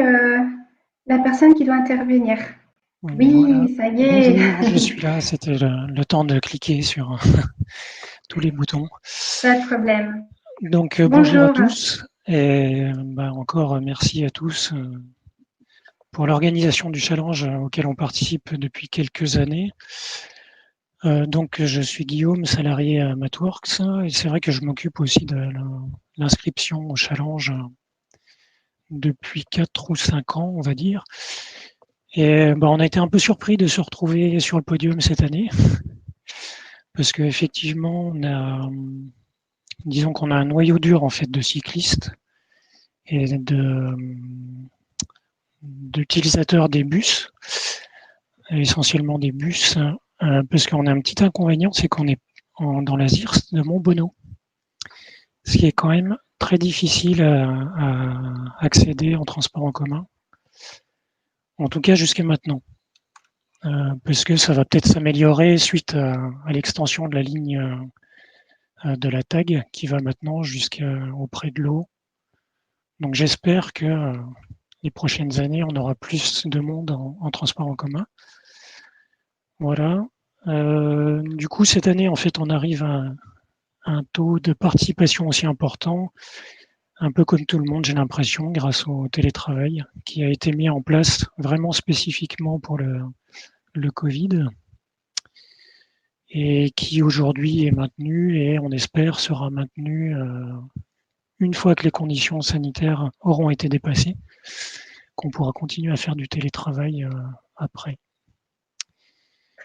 la personne qui doit intervenir? Oui, voilà. ça y est. Bonjour, je suis là. C'était le temps de cliquer sur tous les boutons. Pas de problème. Donc, bonjour à tous. Et encore merci à tous pour l'organisation du challenge auquel on participe depuis quelques années. Donc, je suis Guillaume, salarié à MathWorks. Et c'est vrai que je m'occupe aussi de l'inscription au challenge depuis 4 ou 5 ans, on va dire. Et on a été un peu surpris de se retrouver sur le podium cette année. Parce qu'effectivement, disons qu'on a un noyau dur en fait de cyclistes et d'utilisateurs des bus, essentiellement des bus, parce qu'on a un petit inconvénient, c'est qu'on est dans la ZIRS de Montbonneau, ce qui est quand même très difficile à accéder en transport en commun, en tout cas jusqu'à maintenant. Parce que ça va peut-être s'améliorer suite à l'extension de la ligne de la TAG qui va maintenant jusqu'auprès de l'eau. Donc j'espère que les prochaines années, on aura plus de monde en transport en commun. Voilà. Du coup, cette année, en fait, on arrive à un taux de participation aussi important, un peu comme tout le monde, j'ai l'impression, grâce au télétravail qui a été mis en place vraiment spécifiquement pour le Covid et qui aujourd'hui est maintenu et on espère sera maintenu une fois que les conditions sanitaires auront été dépassées, qu'on pourra continuer à faire du télétravail après.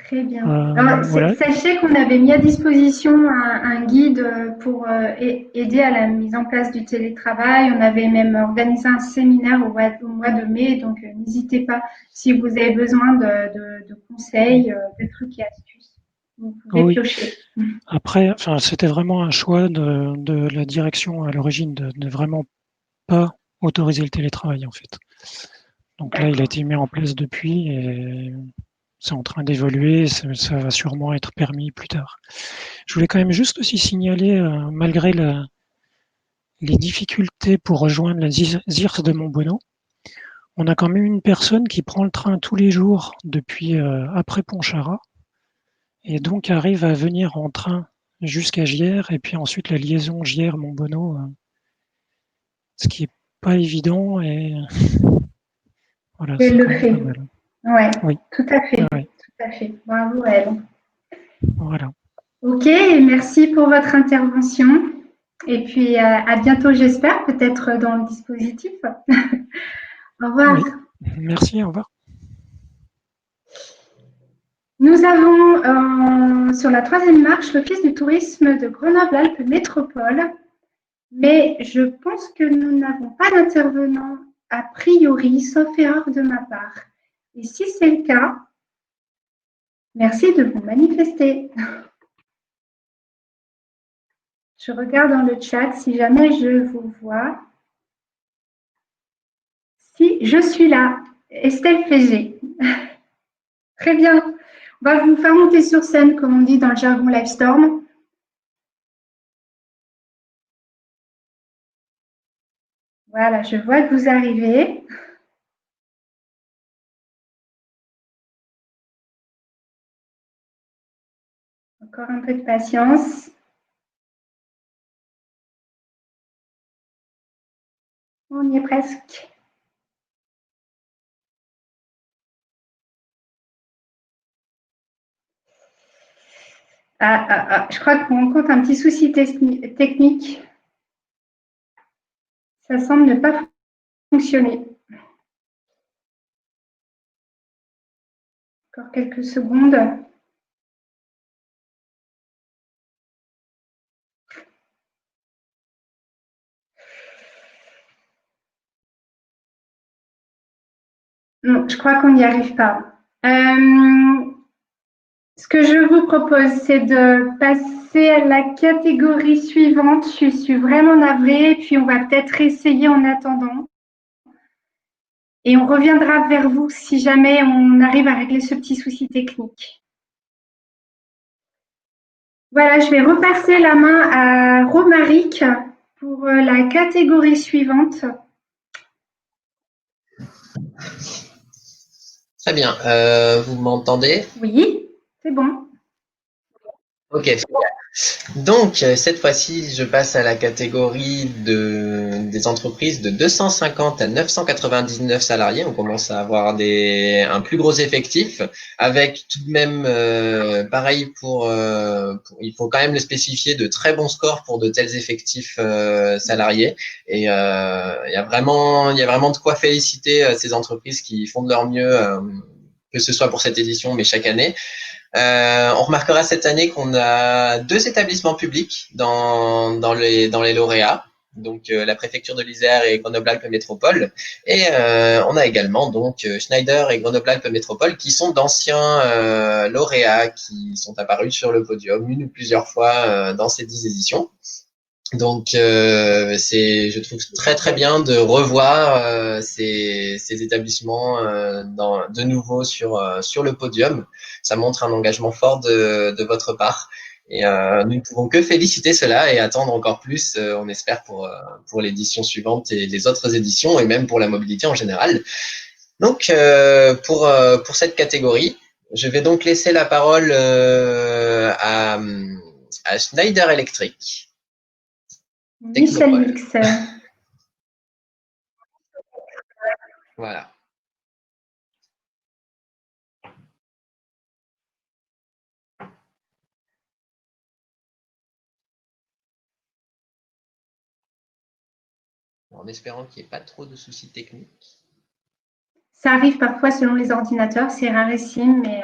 Très bien. Alors, voilà. Sachez qu'on avait mis à disposition un guide pour aider à la mise en place du télétravail. On avait même organisé un séminaire au mois de mai, donc n'hésitez pas si vous avez besoin de conseils, de trucs et astuces. Vous pouvez piocher. Après, c'était vraiment un choix de la direction à l'origine de ne vraiment pas autoriser le télétravail en fait. Donc là, il a été mis en place depuis et c'est en train d'évoluer, ça va sûrement être permis plus tard. Je voulais quand même juste aussi signaler, malgré les difficultés pour rejoindre la ZIRS de Montbonneau, on a quand même une personne qui prend le train tous les jours depuis après Pontcharrat et donc arrive à venir en train jusqu'à Gières et puis ensuite la liaison Gières-Montbonneau, ce qui est pas évident et voilà. Elle le fait. Ouais, oui, tout à fait. Ouais. Tout à fait. Bravo à elle. Voilà. Ok, merci pour votre intervention. Et puis à bientôt, j'espère, peut-être dans le dispositif. Au revoir. Oui. Merci, au revoir. Nous avons sur la 3e marche l'Office du tourisme de Grenoble-Alpes Métropole, mais je pense que nous n'avons pas d'intervenant a priori, sauf erreur de ma part. Et si c'est le cas, merci de vous manifester. Je regarde dans le chat si jamais je vous vois. Si, je suis là, Estelle Fégé. Très bien. On va vous faire monter sur scène, comme on dit dans le jargon Livestorm. Voilà, je vois que vous arrivez. Encore un peu de patience. On y est presque. Je crois qu'on rencontre un petit souci technique. Ça semble ne pas fonctionner. Encore quelques secondes. Non, je crois qu'on n'y arrive pas. Ce que je vous propose, c'est de passer à la catégorie suivante. Je suis vraiment navrée, puis on va peut-être essayer en attendant. Et on reviendra vers vous si jamais on arrive à régler ce petit souci technique. Voilà, je vais repasser la main à Romaric pour la catégorie suivante. Très bien. Vous m'entendez? Oui, c'est bon. Ok, super. Donc, cette fois-ci, je passe à la catégorie des entreprises de 250 à 999 salariés. On commence à avoir un plus gros effectif, avec tout de même, pareil il faut quand même le spécifier, de très bons scores pour de tels effectifs salariés. Et il y a vraiment de quoi féliciter ces entreprises qui font de leur mieux, que ce soit pour cette édition, mais chaque année. On remarquera cette année qu'on a 2 établissements publics dans les lauréats, donc la préfecture de l'Isère et Grenoble-Alpes Métropole, et on a également donc Schneider et Grenoble-Alpes Métropole qui sont d'anciens lauréats qui sont apparus sur le podium une ou plusieurs fois dans ces 10 éditions. Donc je trouve très très bien de revoir ces établissements de nouveau sur le podium. Ça montre un engagement fort de votre part, et nous ne pouvons que féliciter cela et attendre encore plus, on espère, pour l'édition suivante et les autres éditions, et même pour la mobilité en général. Donc pour cette catégorie, je vais donc laisser la parole à Schneider Electric. Michel Lix. Voilà. En espérant qu'il n'y ait pas trop de soucis techniques. Ça arrive parfois selon les ordinateurs, c'est rarissime, mais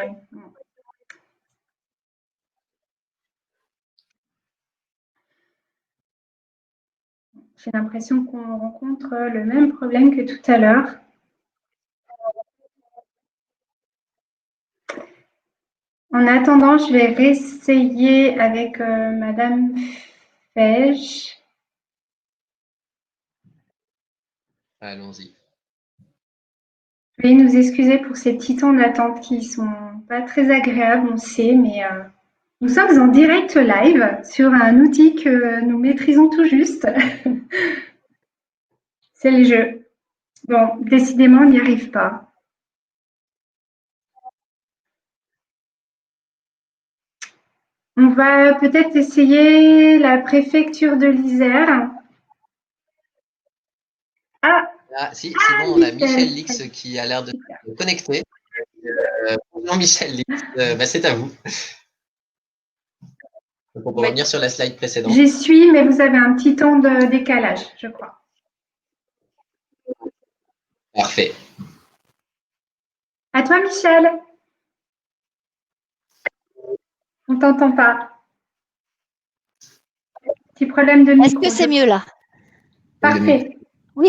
j'ai l'impression qu'on rencontre le même problème que tout à l'heure. En attendant, je vais réessayer avec Madame Feige. Allons-y. Veuillez nous excuser pour ces petits temps d'attente qui sont pas très agréables, on sait, mais nous sommes en direct live sur un outil que nous maîtrisons tout juste. C'est le jeu. Bon, décidément, on n'y arrive pas. On va peut-être essayer la préfecture de l'Isère. Ah, si, c'est bon, on a Michel Lix qui a l'air de se connecter. Bonjour Michel Lix, c'est à vous. Donc on peut revenir sur la slide précédente. J'y suis, mais vous avez un petit temps de décalage, je crois. Parfait. À toi, Michel. On t'entend pas. Petit problème de micro. Est-ce que c'est mieux là? Parfait. Oui.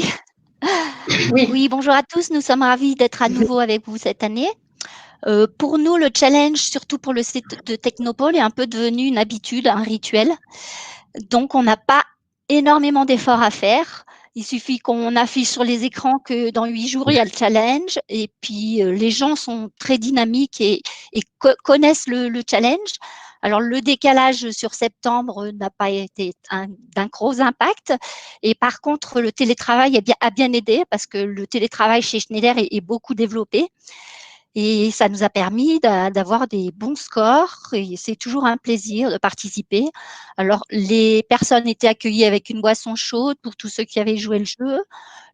Oui. Oui, bonjour à tous. Nous sommes ravis d'être à nouveau avec vous cette année. Pour nous, le challenge, surtout pour le site de Technopole, est un peu devenu une habitude, un rituel. Donc, on n'a pas énormément d'efforts à faire. Il suffit qu'on affiche sur les écrans que dans 8 jours, il y a le challenge. Et puis, les gens sont très dynamiques et connaissent le challenge. Alors, le décalage sur septembre n'a pas été d'un gros impact. Et par contre, le télétravail a bien aidé parce que le télétravail chez Schneider est beaucoup développé. Et ça nous a permis d'avoir des bons scores et c'est toujours un plaisir de participer. Alors, les personnes étaient accueillies avec une boisson chaude pour tous ceux qui avaient joué le jeu.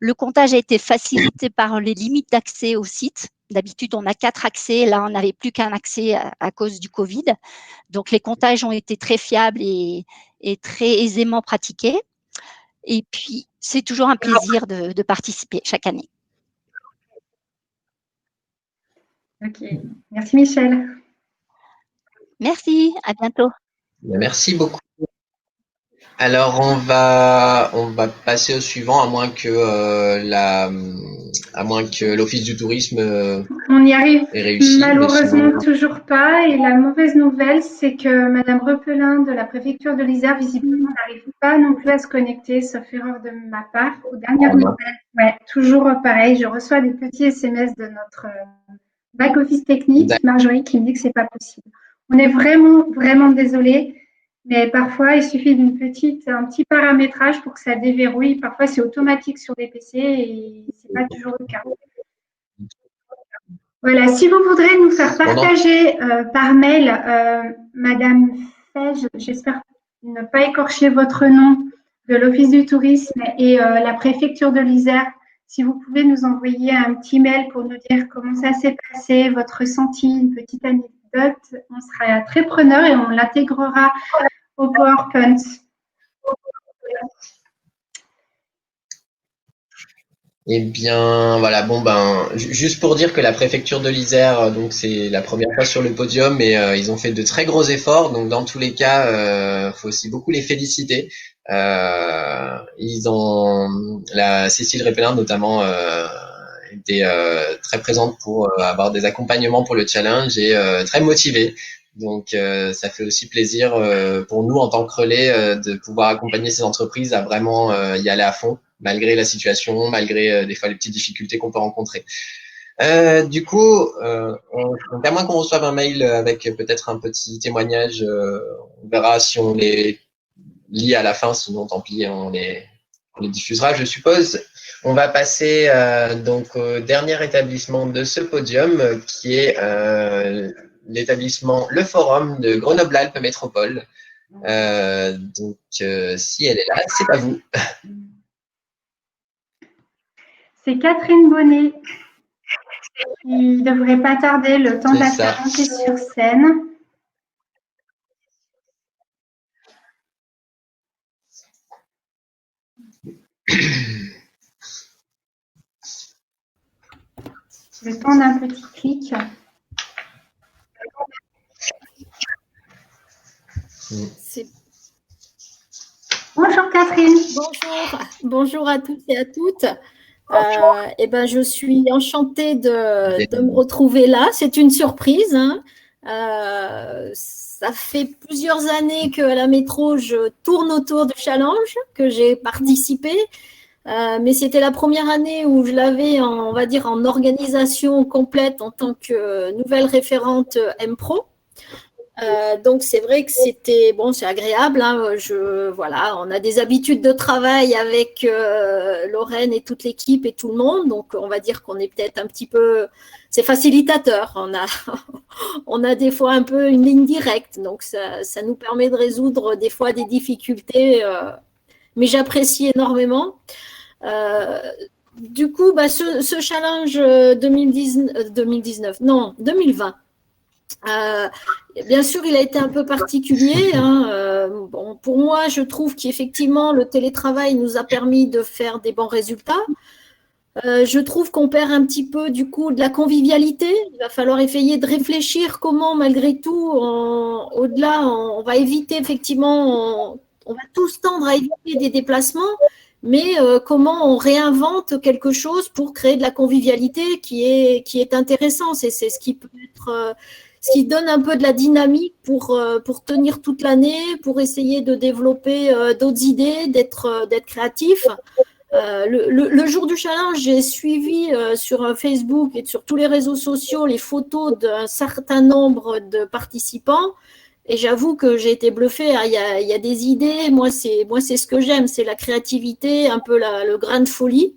Le comptage a été facilité par les limites d'accès au site. D'habitude, on a 4 accès. Là, on n'avait plus qu'un accès à cause du Covid. Donc, les comptages ont été très fiables et très aisément pratiqués. Et puis, c'est toujours un plaisir de participer chaque année. Ok, merci Michel. Merci, à bientôt. Merci beaucoup. Alors on va passer au suivant, à moins que l'Office du tourisme On y arrive ait réussi. malheureusement toujours pas. Et la mauvaise nouvelle, c'est que Madame Repelin de la préfecture de l'Isère, visiblement, n'arrive pas non plus à se connecter, sauf erreur de ma part. Aux dernières nouvelles, ouais, toujours pareil. Je reçois des petits SMS de notre back-office technique, Marjorie, qui me dit que c'est pas possible. On est vraiment, vraiment désolé. Mais parfois, il suffit un petit paramétrage pour que ça déverrouille. Parfois, c'est automatique sur les PC et c'est pas toujours le cas. Voilà, si vous voudrez nous faire partager par mail, Madame Fège, j'espère ne pas écorcher votre nom, de l'Office du tourisme et la préfecture de l'Isère, si vous pouvez nous envoyer un petit mail pour nous dire comment ça s'est passé, votre ressenti, une petite anecdote, on sera très preneurs et on l'intégrera au PowerPoint. Eh bien, voilà, bon juste pour dire que la préfecture de l'Isère, donc c'est la première fois sur le podium, et ils ont fait de très gros efforts. Donc dans tous les cas, faut aussi beaucoup les féliciter. Cécile Repelin notamment était très présente pour avoir des accompagnements pour le challenge et très motivée. Donc ça fait aussi plaisir pour nous en tant que relais de pouvoir accompagner ces entreprises à vraiment y aller à fond, malgré la situation, malgré des fois les petites difficultés qu'on peut rencontrer. Du coup, donc à moins qu'on reçoive un mail avec peut-être un petit témoignage, on verra si on les lit à la fin, sinon tant pis, on les diffusera, je suppose. On va passer donc au dernier établissement de ce podium, qui est l'établissement Le Forum de Grenoble-Alpes Métropole. Donc, si elle est là, c'est à vous. C'est Catherine Bonnet qui ne devrait pas tarder le temps de la faire monter sur scène. Le temps d'un petit clic. Bonjour Catherine. Bonjour à tous et à toutes. Je suis enchantée de me retrouver là. C'est une surprise. Hein. Ça fait plusieurs années qu'à la métro, je tourne autour du challenge, que j'ai participé. Mais c'était la première année où je l'avais, on va dire, en organisation complète en tant que nouvelle référente M-Pro. Donc c'est vrai que c'était c'est agréable. Hein, voilà, on a des habitudes de travail avec Lorraine et toute l'équipe et tout le monde. Donc on va dire qu'on est peut-être un petit peu, c'est facilitateur. On a des fois un peu une ligne directe. Donc ça nous permet de résoudre des fois des difficultés. Mais j'apprécie énormément. Du coup, ce challenge 2020. Bien sûr, il a été un peu particulier. Hein. Pour moi, je trouve qu'effectivement, le télétravail nous a permis de faire des bons résultats. Je trouve qu'on perd un petit peu du coup de la convivialité. Il va falloir essayer de réfléchir comment, malgré tout, au-delà, on va éviter effectivement, on va tous tendre à éviter des déplacements, mais comment on réinvente quelque chose pour créer de la convivialité qui est intéressant. C'est ce qui peut être ce qui donne un peu de la dynamique pour tenir toute l'année, pour essayer de développer d'autres idées, d'être créatif. Le jour du challenge, j'ai suivi sur Facebook et sur tous les réseaux sociaux les photos d'un certain nombre de participants. Et j'avoue que j'ai été bluffée, hein. Il y a des idées. Moi, c'est ce que j'aime, c'est la créativité, un peu le grain de folie.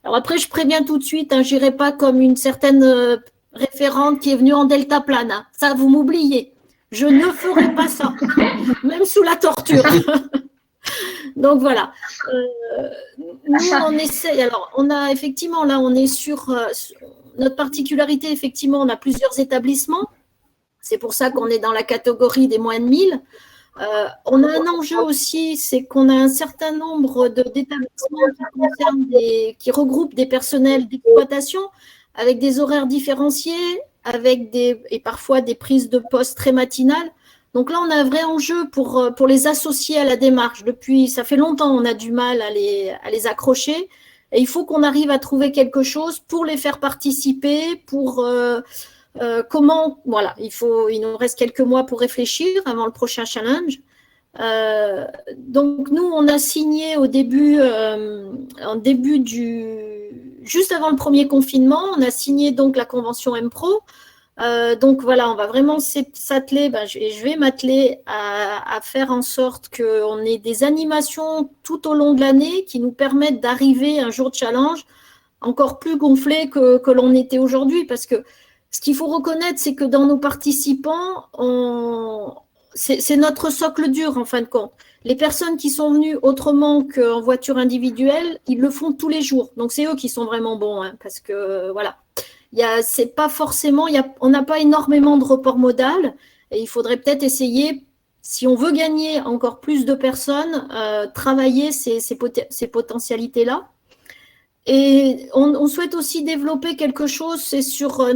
Alors après, je préviens tout de suite, hein, j'irai pas comme une certaine référente qui est venue en delta plane, hein. Ça, vous m'oubliez. Je ne ferai pas ça, même sous la torture. Donc voilà. Nous, on essaie. Alors, on a effectivement, là, on est sur notre particularité, effectivement, on a plusieurs établissements. C'est pour ça qu'on est dans la catégorie des moins de 1000. On a un enjeu aussi, c'est qu'on a un certain nombre d'établissements qui regroupent des personnels d'exploitation avec des horaires différenciés, et parfois des prises de poste très matinales. Donc là, on a un vrai enjeu pour les associer à la démarche. Ça fait longtemps, on a du mal à les accrocher. Et il faut qu'on arrive à trouver quelque chose pour les faire participer, voilà, il nous reste quelques mois pour réfléchir avant le prochain challenge. Donc nous, on a signé juste avant le premier confinement, on a signé donc la convention MPRO. Donc voilà, on va vraiment s'atteler, je vais m'atteler à faire en sorte qu'on ait des animations tout au long de l'année qui nous permettent d'arriver un jour de challenge encore plus gonflé que l'on était aujourd'hui, parce que ce qu'il faut reconnaître, c'est que dans nos participants, c'est notre socle dur en fin de compte. Les personnes qui sont venues autrement qu'en voiture individuelle, ils le font tous les jours. Donc c'est eux qui sont vraiment bons, hein, parce que voilà, c'est pas forcément, on n'a pas énormément de report modal, et il faudrait peut-être essayer, si on veut gagner encore plus de personnes, travailler ces potentialités-là. Et on souhaite aussi développer quelque chose, c'est sur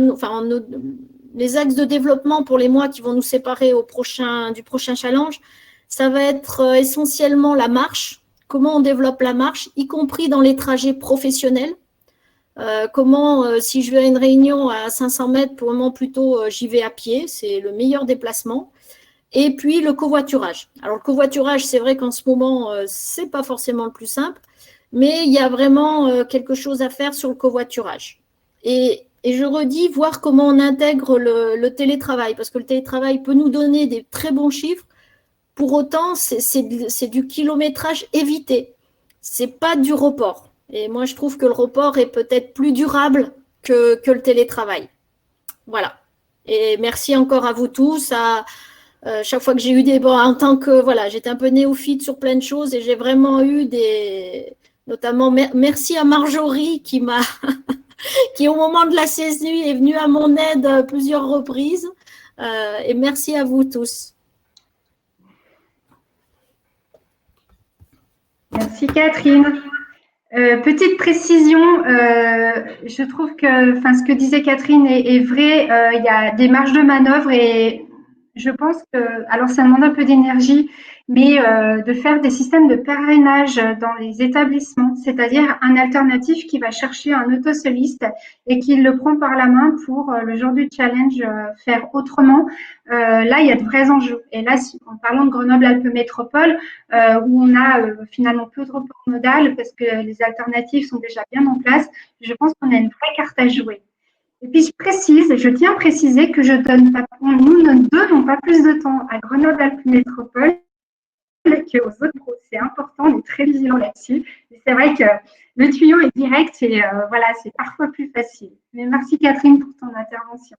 les axes de développement pour les mois qui vont nous séparer du prochain challenge. Ça va être essentiellement la marche, comment on développe la marche, y compris dans les trajets professionnels. Si je vais à une réunion à 500 mètres, pour le moment plutôt j'y vais à pied, c'est le meilleur déplacement. Et puis le covoiturage. Alors le covoiturage, c'est vrai qu'en ce moment, c'est pas forcément le plus simple, mais il y a vraiment quelque chose à faire sur le covoiturage. Et je redis, voir comment on intègre le télétravail, parce que le télétravail peut nous donner des très bons chiffres. Pour autant, c'est du kilométrage évité. C'est pas du report. Et moi, je trouve que le report est peut-être plus durable que le télétravail. Voilà. Et merci encore à vous tous. Chaque fois que j'ai eu en tant que, voilà, j'étais un peu néophyte sur plein de choses et j'ai vraiment eu notamment, merci à Marjorie qui qui au moment de la saisie est venue à mon aide à plusieurs reprises. Et merci à vous tous. Merci Catherine. Petite précision, je trouve que ce que disait Catherine est vrai, il y a des marges de manœuvre et je pense que, alors ça demande un peu d'énergie, mais de faire des systèmes de parrainage dans les établissements, c'est-à-dire un alternatif qui va chercher un autosoliste et qui le prend par la main pour le jour du challenge faire autrement. Là, il y a de vrais enjeux. Et là, en parlant de Grenoble-Alpes Métropole, où on a finalement peu de report modal parce que les alternatives sont déjà bien en place, je pense qu'on a une vraie carte à jouer. Et puis je tiens à préciser que nous ne donnons pas plus de temps à Grenoble-Alpes Métropole qu'aux autres pros. C'est important, on est très vigilants là-dessus. C'est vrai que le tuyau est direct et voilà, c'est parfois plus facile. Mais merci Catherine pour ton intervention.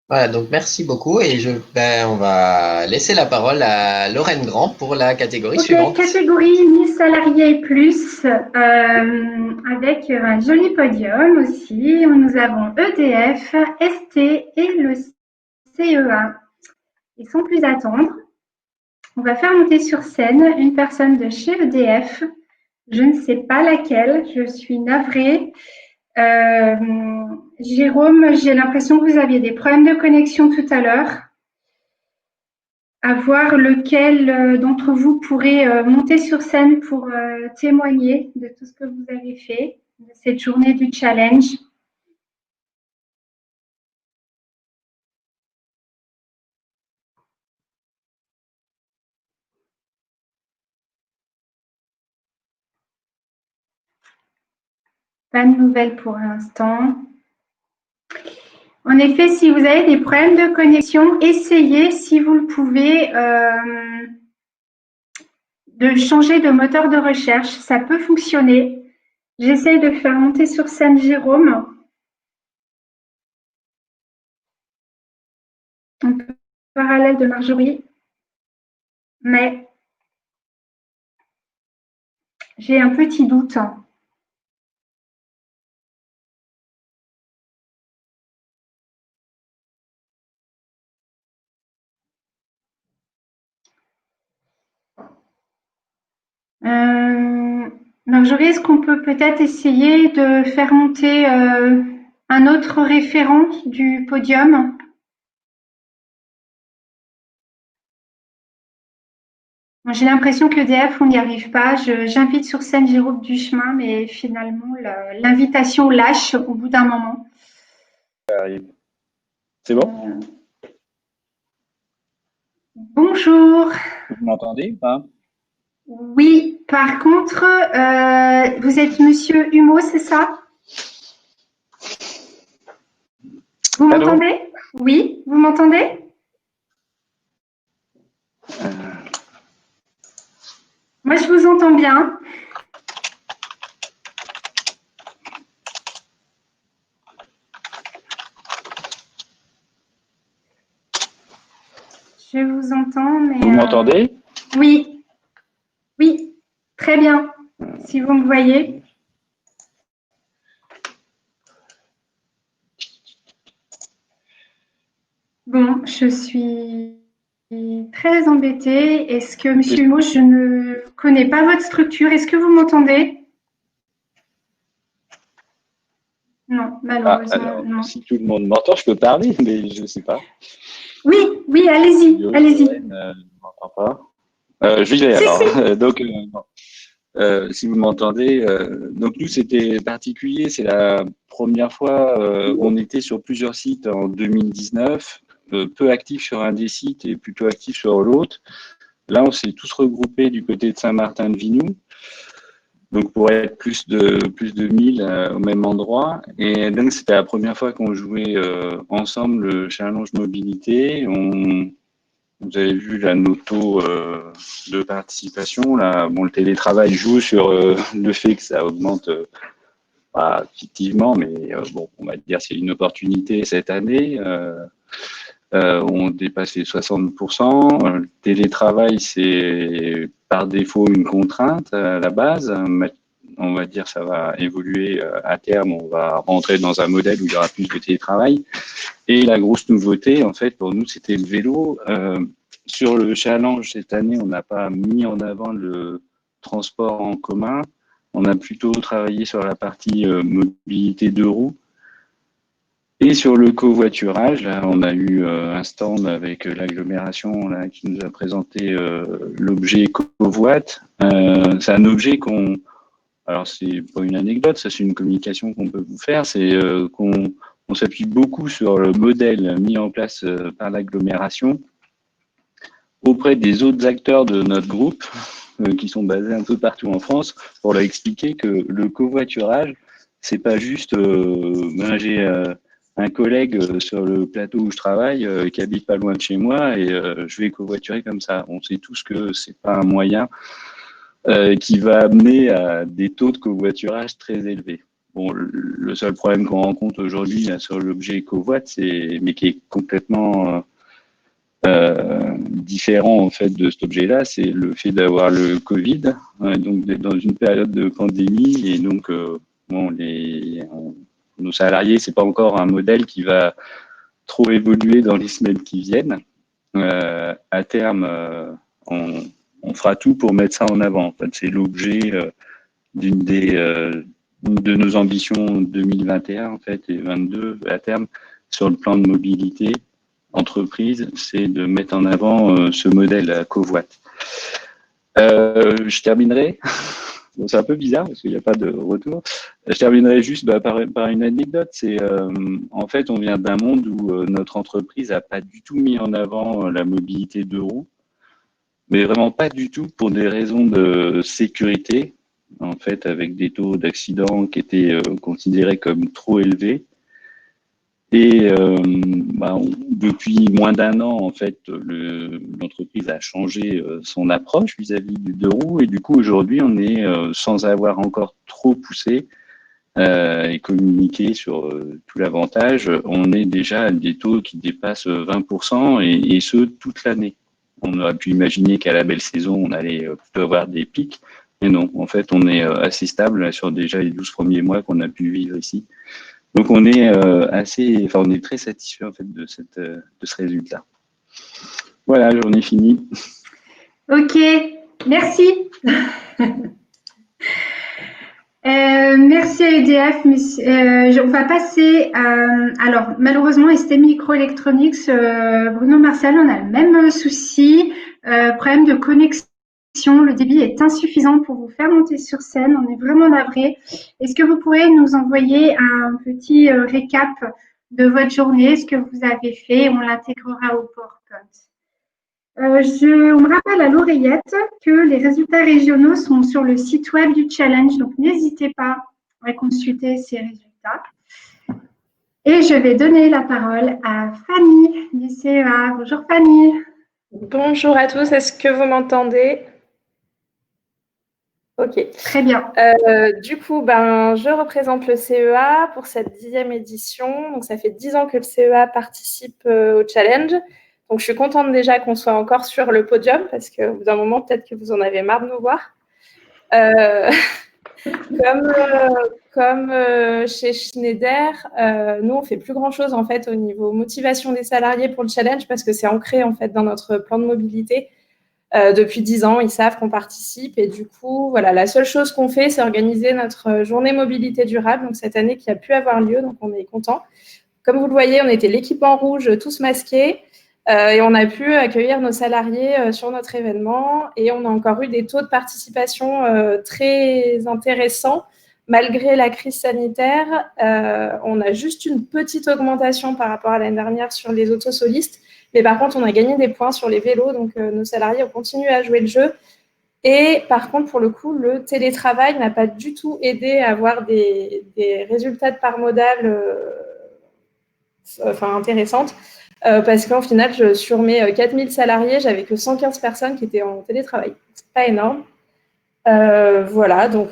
Voilà, donc merci beaucoup et on va laisser la parole à Lorraine Grand pour la catégorie suivante. Catégorie 1000 salariés et plus, avec un joli podium aussi. Nous avons EDF, ST et le CEA. Et sans plus attendre, on va faire monter sur scène une personne de chez EDF. Je ne sais pas laquelle, je suis navrée. Jérôme, j'ai l'impression que vous aviez des problèmes de connexion tout à l'heure. À voir lequel d'entre vous pourrez monter sur scène pour témoigner de tout ce que vous avez fait, de cette journée du challenge. Pas de nouvelles pour l'instant. En effet, si vous avez des problèmes de connexion, essayez, si vous le pouvez, de changer de moteur de recherche. Ça peut fonctionner. J'essaye de faire monter sur scène Jérôme. En parallèle de Marjorie. Mais j'ai un petit doute. Marjorie, est-ce qu'on peut peut-être essayer de faire monter un autre référent du podium? J'ai l'impression que l'EDF, on n'y arrive pas. J'invite sur scène Jérôme Duchemin, mais finalement, l'invitation lâche au bout d'un moment. C'est bon? Bonjour. Vous m'entendez ou pas? Oui, par contre, vous êtes Monsieur Humeau, c'est ça? Vous m'entendez? Oui, vous m'entendez? Moi, je vous entends bien. Je vous entends, mais... Vous m'entendez? Oui. Oui, très bien. Si vous me voyez. Bon, je suis très embêtée. Est-ce que, Monsieur Humeau, je ne connais pas votre structure. Est-ce que vous m'entendez? Non, malheureusement, alors, non. si tout le monde m'entend, je peux parler, mais je ne sais pas. Oui, oui, allez-y, allez-y. Je ne m'entends pas. Je vais alors. Donc, si vous m'entendez, donc nous, c'était particulier. C'est la première fois, on était sur plusieurs sites en 2019, peu actifs sur un des sites et plutôt actifs sur l'autre. Là, on s'est tous regroupés du côté de Saint-Martin-de-Vinou. Donc, pour être plus de 1000 au même endroit. Et donc, c'était la première fois qu'on jouait ensemble le challenge mobilité. Vous avez vu là, nos taux de participation. Là, bon, le télétravail joue sur le fait que ça augmente pas fictivement, mais bon, on va dire c'est une opportunité cette année. On dépasse les 60%. Le télétravail, c'est par défaut une contrainte à la base. On va dire ça va évoluer à terme. On va rentrer dans un modèle où il y aura plus de télétravail. Et la grosse nouveauté, en fait, pour nous, c'était le vélo. Sur le challenge cette année, on n'a pas mis en avant le transport en commun. On a plutôt travaillé sur la partie mobilité deux roues. Et sur le covoiturage, là, on a eu un stand avec l'agglomération là, qui nous a présenté l'objet Covoit. C'est un objet qu'on... Alors, c'est pas une anecdote, ça c'est une communication qu'on peut vous faire. C'est qu'on s'appuie beaucoup sur le modèle mis en place par l'agglomération auprès des autres acteurs de notre groupe qui sont basés un peu partout en France pour leur expliquer que le covoiturage, c'est pas juste j'ai un collègue sur le plateau où je travaille qui habite pas loin de chez moi et je vais covoiturer comme ça. On sait tous que c'est pas un moyen qui va amener à des taux de covoiturage très élevés. Bon, le seul problème qu'on rencontre aujourd'hui sur l'objet covoit, mais qui est complètement différent en fait de cet objet-là, c'est le fait d'avoir le Covid, donc d'être dans une période de pandémie et donc bon, nos salariés, c'est pas encore un modèle qui va trop évoluer dans les semaines qui viennent. À terme, on fera tout pour mettre ça en avant. En fait, c'est l'objet d'une de nos ambitions 2021 en fait et 22 à terme sur le plan de mobilité entreprise, c'est de mettre en avant ce modèle Covoit. Je terminerai. Bon, c'est un peu bizarre parce qu'il n'y a pas de retour. Je terminerai juste par une anecdote. C'est en fait, on vient d'un monde où notre entreprise n'a pas du tout mis en avant la mobilité deux roues, mais vraiment pas du tout pour des raisons de sécurité, en fait, avec des taux d'accidents qui étaient considérés comme trop élevés. Et depuis moins d'un an, en fait, l'entreprise a changé son approche vis-à-vis du 2 roues. Et du coup, aujourd'hui, on est, sans avoir encore trop poussé et communiqué sur tout l'avantage, on est déjà à des taux qui dépassent 20% et ce, toute l'année. On aurait pu imaginer qu'à la belle saison, on allait plutôt avoir des pics. Mais non, en fait, on est assez stable là, sur déjà les 12 premiers mois qu'on a pu vivre ici. Donc on est on est très satisfait en fait de ce résultat. Voilà, j'en ai fini. Ok, merci. Merci à EDF. On va passer alors malheureusement ST Microelectronics, Bruno Marcel, on a le même souci, problème de connexion. Le débit est insuffisant pour vous faire monter sur scène. On est vraiment navré. Est-ce que vous pourrez nous envoyer un petit récap de votre journée, ce que vous avez fait? On l'intégrera au PowerPoint. On me rappelle à l'oreillette que les résultats régionaux sont sur le site web du challenge, donc n'hésitez pas à consulter ces résultats. Et je vais donner la parole à Fanny du CEA. Bonjour Fanny. Bonjour à tous, est-ce que vous m'entendez? Ok. Très bien. Du coup, je représente le CEA pour cette 10e édition. Donc, ça fait 10 ans que le CEA participe au challenge. Donc, je suis contente déjà qu'on soit encore sur le podium parce qu'au bout d'un moment, peut-être que vous en avez marre de nous voir. Comme chez Schneider, nous, on fait plus grand-chose en fait au niveau motivation des salariés pour le challenge parce que c'est ancré en fait dans notre plan de mobilité. Depuis 10 ans, ils savent qu'on participe et du coup, voilà, la seule chose qu'on fait, c'est organiser notre journée mobilité durable. Donc cette année qui a pu avoir lieu, donc on est content. Comme vous le voyez, on était l'équipe en rouge, tous masqués, et on a pu accueillir nos salariés sur notre événement. Et on a encore eu des taux de participation très intéressants malgré la crise sanitaire. On a juste une petite augmentation par rapport à l'année dernière sur les autosolistes. Mais par contre, on a gagné des points sur les vélos, donc nos salariés ont continué à jouer le jeu. Et par contre, pour le coup, le télétravail n'a pas du tout aidé à avoir des résultats de part modale intéressantes. Parce qu'en final, sur mes 4000 salariés, j'avais que 115 personnes qui étaient en télétravail. C'est pas énorme. Voilà, donc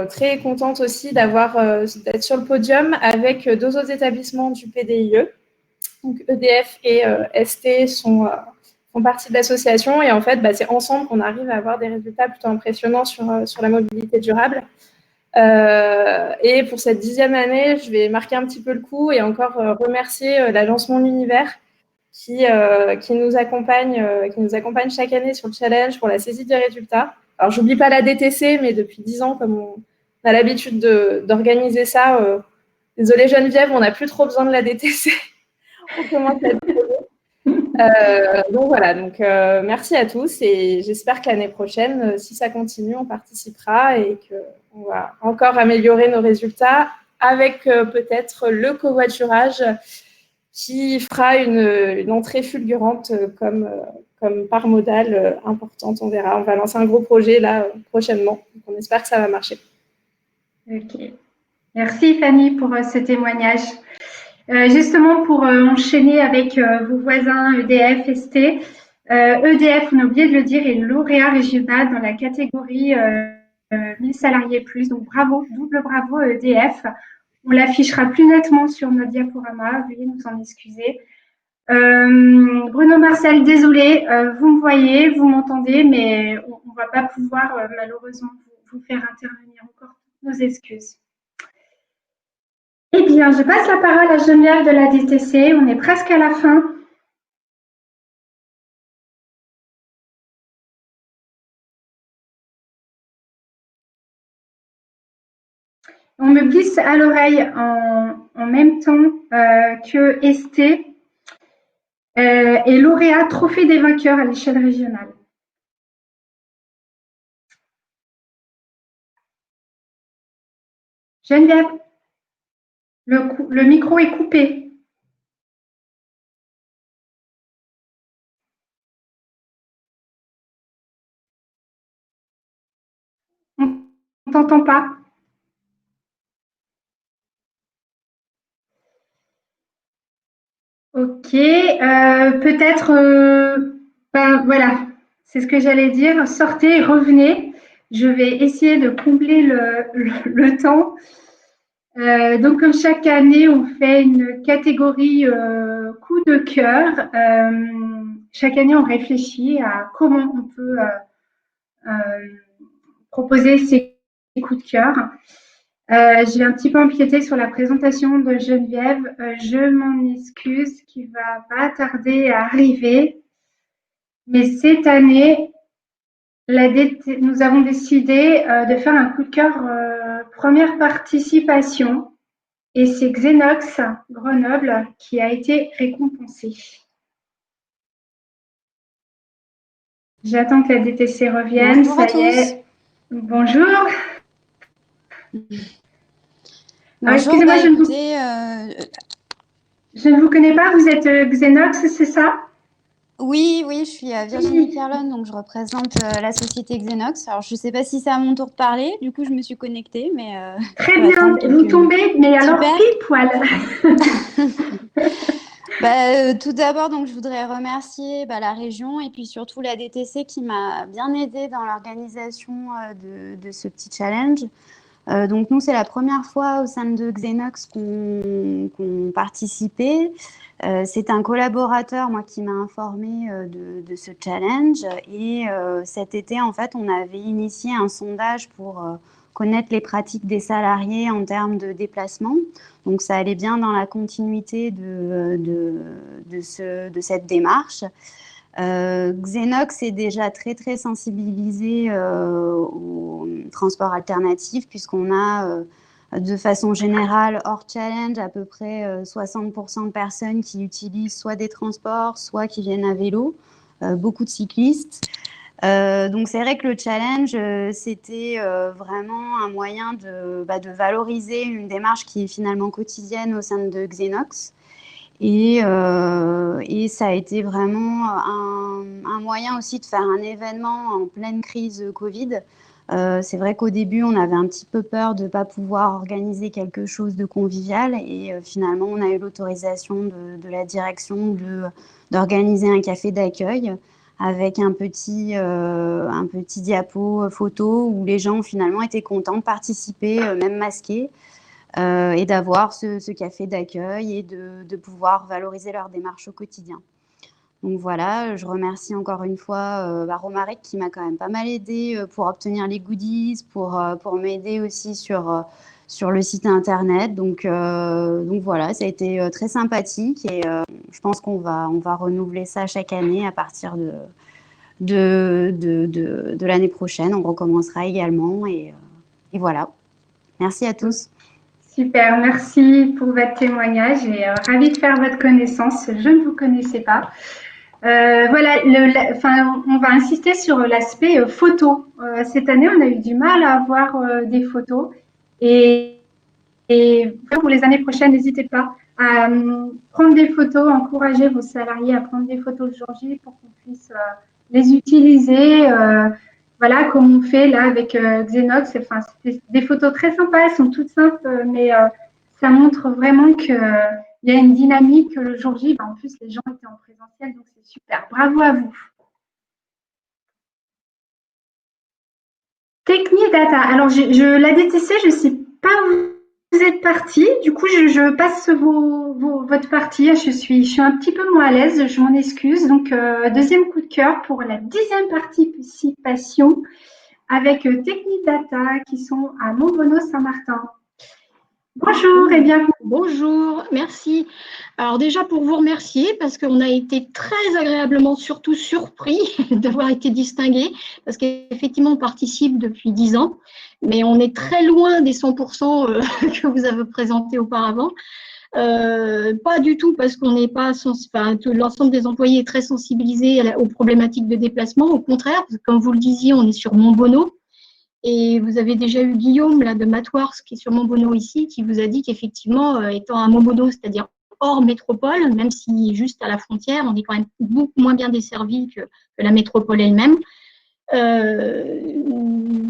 très contente aussi d'être sur le podium avec 2 autres établissements du PDIE. Donc EDF et ST font partie de l'association et en fait, c'est ensemble qu'on arrive à avoir des résultats plutôt impressionnants sur la mobilité durable. Et pour cette 10e année, je vais marquer un petit peu le coup et encore remercier l'agence Mon Univers qui nous accompagne chaque année sur le challenge pour la saisie des résultats. Alors, j'oublie pas la DTC, mais depuis 10 ans, comme on a l'habitude d'organiser ça, désolée Geneviève, on n'a plus trop besoin de la DTC. On commence à être donc voilà, merci à tous et j'espère que l'année prochaine, si ça continue, on participera et qu'on va encore améliorer nos résultats avec peut-être le covoiturage qui fera une entrée fulgurante comme part modale importante. On verra. On va lancer un gros projet là prochainement. Donc, on espère que ça va marcher. Ok. Merci Fanny pour ce témoignage. Justement, pour enchaîner avec vos voisins EDF, ST, EDF, on a oublié de le dire, est lauréat régional dans la catégorie 1000 salariés plus. Donc bravo, double bravo EDF. On l'affichera plus nettement sur notre diaporama, veuillez nous en excuser. Bruno Marcel, désolé, vous me voyez, vous m'entendez, mais on ne va pas pouvoir malheureusement vous faire intervenir encore. Nos excuses. Eh bien, je passe la parole à Geneviève de la DTC. On est presque à la fin. On me glisse à l'oreille en même temps que ST et lauréat Trophée des vainqueurs à l'échelle régionale. Geneviève, le micro est coupé. On ne t'entend pas. Peut-être, voilà, c'est ce que j'allais dire. Sortez, revenez. Je vais essayer de combler le temps. Donc, comme chaque année, on fait une catégorie coup de cœur. Chaque année, on réfléchit à comment on peut proposer ces coups de cœur. J'ai un petit peu empiété sur la présentation de Geneviève. Je m'en excuse, qui va pas tarder à arriver. Mais cette année, nous avons décidé de faire un coup de cœur première participation. Et c'est Xenox Grenoble qui a été récompensé. J'attends que la DTC revienne. Bonjour à tous. Bonjour. Excusez-moi, je ne vous connais pas. Vous êtes Xenox, c'est ça? Oui, je suis Virginie Kerlon, donc je représente la société Xenox. Alors, je ne sais pas si c'est à mon tour de parler, du coup, je me suis connectée, mais très bien, vous tombez, mais alors pile poil. Tout d'abord, donc, je voudrais remercier la région et puis surtout la DTC qui m'a bien aidée dans l'organisation de ce petit challenge. Donc nous, c'est la première fois au sein de Xenox qu'on participait. C'est un collaborateur, moi, qui m'a informé de ce challenge. Et cet été, en fait, on avait initié un sondage pour connaître les pratiques des salariés en termes de déplacement. Donc ça allait bien dans la continuité de cette démarche. Xenox est déjà très très sensibilisé au transport alternatif puisqu'on a de façon générale hors challenge à peu près 60% de personnes qui utilisent soit des transports, soit qui viennent à vélo, beaucoup de cyclistes. Donc c'est vrai que le challenge c'était vraiment un moyen de valoriser une démarche qui est finalement quotidienne au sein de Xenox. Et ça a été vraiment un moyen aussi de faire un événement en pleine crise Covid. C'est vrai qu'au début, on avait un petit peu peur de ne pas pouvoir organiser quelque chose de convivial et finalement, on a eu l'autorisation de la direction d'organiser un café d'accueil avec un petit diapo photo où les gens finalement étaient contents de participer, même masqués. Et d'avoir ce café d'accueil et de pouvoir valoriser leur démarche au quotidien. Donc voilà, je remercie encore une fois Romaric qui m'a quand même pas mal aidé pour obtenir les goodies, pour m'aider aussi sur le site internet. Donc voilà, ça a été très sympathique et je pense qu'on va renouveler ça chaque année à partir de l'année prochaine. On recommencera également et voilà. Merci à tous. Super, merci pour votre témoignage et ravie de faire votre connaissance. Je ne vous connaissais pas. Voilà, on va insister sur l'aspect photo. Cette année, on a eu du mal à avoir des photos et pour les années prochaines, n'hésitez pas à prendre des photos, encourager vos salariés à prendre des photos le jour J pour qu'on puisse les utiliser. Voilà, comme on fait là avec Xenox, c'est des photos très sympas, elles sont toutes simples, mais ça montre vraiment qu'il y a une dynamique le jour J. En plus, les gens étaient en présentiel, donc c'est super. Bravo à vous. Technidata. Alors, la DTC, je ne sais pas où vous êtes parti. Du coup, je passe votre partie. Je suis un petit peu moins à l'aise. Je m'en excuse. Donc, deuxième coup de cœur pour la 10e participation avec Technidata qui sont à Montbonneau-Saint-Martin. Bonjour et bienvenue. Bonjour, merci. Alors déjà pour vous remercier parce qu'on a été très agréablement surtout surpris d'avoir été distingués parce qu'effectivement on participe depuis 10 ans mais on est très loin des 100% que vous avez présentés auparavant. Pas du tout parce qu'on n'est pas, l'ensemble des employés est très sensibilisé aux problématiques de déplacement. Au contraire, comme vous le disiez, on est sur Montbonneau. Et vous avez déjà eu Guillaume là, de Matworks qui est sur Montbonneau ici, qui vous a dit qu'effectivement, étant à Montbonneau, c'est-à-dire hors métropole, même si juste à la frontière, on est quand même beaucoup moins bien desservi que la métropole elle-même.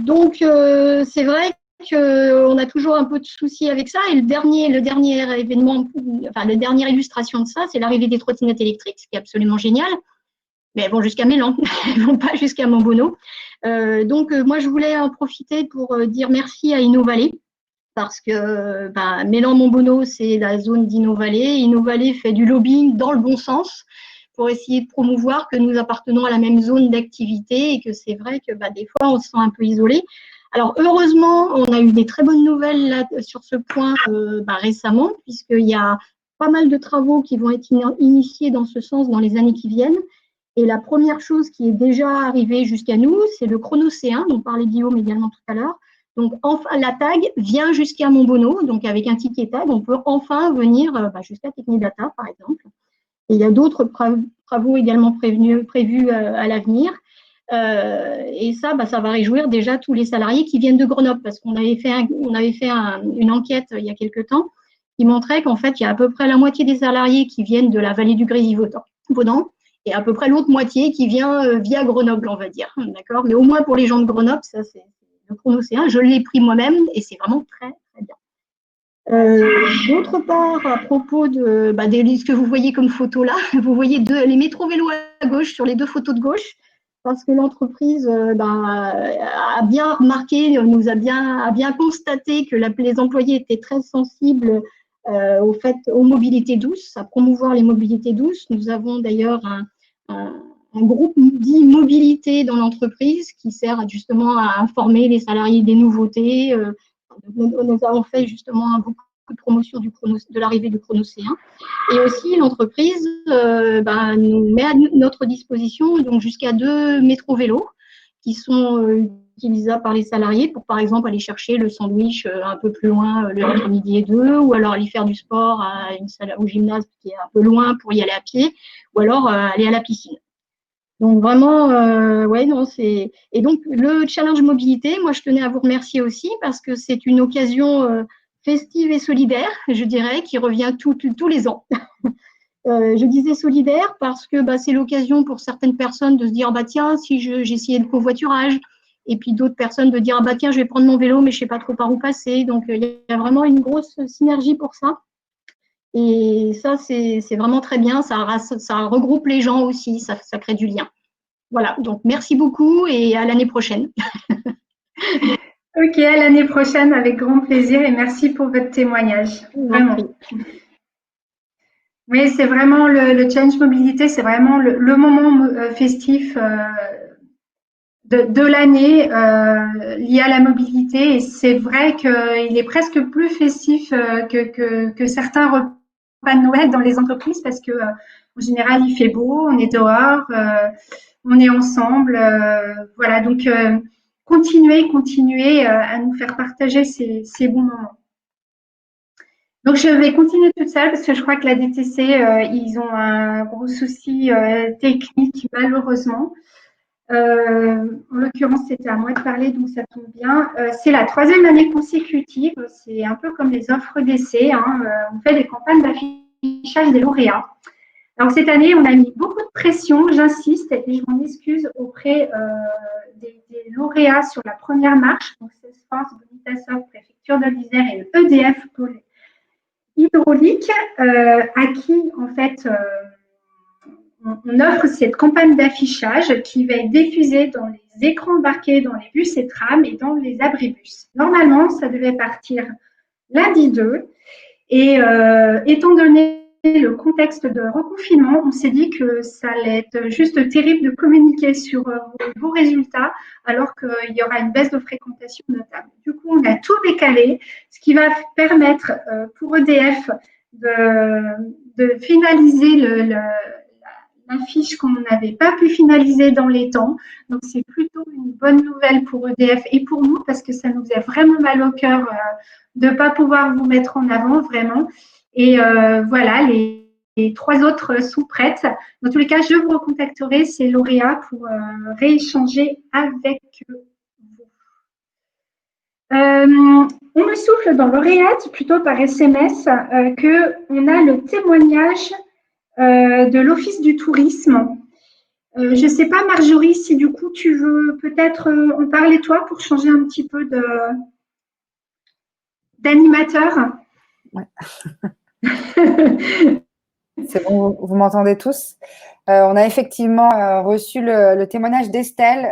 Donc, c'est vrai qu'on a toujours un peu de soucis avec ça. Et le dernier événement, enfin, la dernière illustration de ça, c'est l'arrivée des trottinettes électriques, ce qui est absolument génial. Mais elles vont jusqu'à Mélan, elles ne vont pas jusqu'à Montbonneau. Donc, moi, je voulais en profiter pour dire merci à InnoValley, parce que Mélan-Montbonneau, c'est la zone d'InnoValley. InnoValley fait du lobbying dans le bon sens pour essayer de promouvoir que nous appartenons à la même zone d'activité et que c'est vrai que des fois, on se sent un peu isolé. Alors, heureusement, on a eu des très bonnes nouvelles là, sur ce point récemment, puisqu'il y a pas mal de travaux qui vont être initiés dans ce sens dans les années qui viennent. Et la première chose qui est déjà arrivée jusqu'à nous, c'est le chronocéen, dont parlait Guillaume également tout à l'heure. Donc, enfin, la tag vient jusqu'à Montbonneau, donc avec un ticket tag, on peut enfin venir jusqu'à Technidata, par exemple. Et il y a d'autres travaux également prévus à l'avenir. Et ça va réjouir déjà tous les salariés qui viennent de Grenoble, parce qu'on avait fait, une enquête il y a quelques temps qui montrait qu'en fait, il y a à peu près la moitié des salariés qui viennent de la vallée du Grésivaudan et à peu près l'autre moitié qui vient via Grenoble, on va dire. D'accord ? Mais au moins pour les gens de Grenoble, ça c'est le chronocéen. Je l'ai pris moi-même et c'est vraiment très, très bien. D'autre part, à propos de ce que vous voyez comme photo là, vous voyez les métro-vélos à gauche sur les deux photos de gauche, parce que l'entreprise a bien remarqué, a bien constaté que les employés étaient très sensibles aux mobilités douces, à promouvoir les mobilités douces. Nous avons d'ailleurs un groupe dit mobilité dans l'entreprise qui sert justement à informer les salariés des nouveautés. Nous avons fait justement beaucoup de promotion de l'arrivée du chronocéen. Et aussi, l'entreprise nous met à notre disposition donc jusqu'à 2 métro-vélos qui sont utilisables par les salariés pour, par exemple, aller chercher le sandwich un peu plus loin le après-midi et 2, ou alors aller faire du sport au gymnase qui est un peu loin pour y aller à pied, ou alors aller à la piscine. Donc vraiment, et donc le challenge mobilité, moi je tenais à vous remercier aussi parce que c'est une occasion festive et solidaire, je dirais, qui revient tous les ans. Je disais solidaire parce que c'est l'occasion pour certaines personnes de se dire tiens, si j'essayais le covoiturage, et puis d'autres personnes de dire tiens, je vais prendre mon vélo mais je sais pas trop par où passer. Donc il y a vraiment une grosse synergie pour ça. Et ça, c'est vraiment très bien. Ça regroupe les gens aussi, ça crée du lien. Voilà, donc merci beaucoup et à l'année prochaine. Ok, à l'année prochaine avec grand plaisir et merci pour votre témoignage. Vraiment. Oui, c'est vraiment le Challenge Mobilité, c'est vraiment le moment festif de l'année lié à la mobilité. Et c'est vrai qu'il est presque plus festif que certains repas de Noël dans les entreprises parce que en général il fait beau, on est dehors, on est ensemble. Voilà, donc continuez à nous faire partager ces bons moments. Donc, je vais continuer toute seule parce que je crois que la DTC, ils ont un gros souci technique, malheureusement. En l'occurrence, c'était à moi de parler, donc ça tombe bien. C'est la 3e année consécutive. C'est un peu comme les offres d'essai. On fait des campagnes d'affichage des lauréats. Alors, cette année, on a mis beaucoup de pression, j'insiste, et je m'en excuse auprès des lauréats sur la première marche. Donc, c'est France, Bonitasov, Préfecture de l'Isère et le EDF Pôle hydraulique, à qui, en fait, on offre cette campagne d'affichage qui va être diffusée dans les écrans embarqués, dans les bus et trams et dans les abribus. Normalement, ça devait partir lundi 2. Et étant donné le contexte de reconfinement, on s'est dit que ça allait être juste terrible de communiquer sur vos résultats alors qu'il y aura une baisse de fréquentation notable. Du coup, on a tout décalé, ce qui va permettre pour EDF de finaliser l'affiche qu'on n'avait pas pu finaliser dans les temps. Donc, c'est plutôt une bonne nouvelle pour EDF et pour nous parce que ça nous a vraiment mal au cœur de ne pas pouvoir vous mettre en avant vraiment. Et voilà, les 3 autres sont prêtes. Dans tous les cas, je vous recontacterai ces lauréats pour rééchanger avec vous. On me souffle dans l'oreillette, plutôt par SMS, qu'on a le témoignage de l'Office du tourisme. Je ne sais pas, Marjorie, si du coup tu veux peut-être en parler toi pour changer un petit peu de… d'animateurs. Ouais. C'est bon, vous m'entendez tous. On a effectivement reçu le témoignage d'Estelle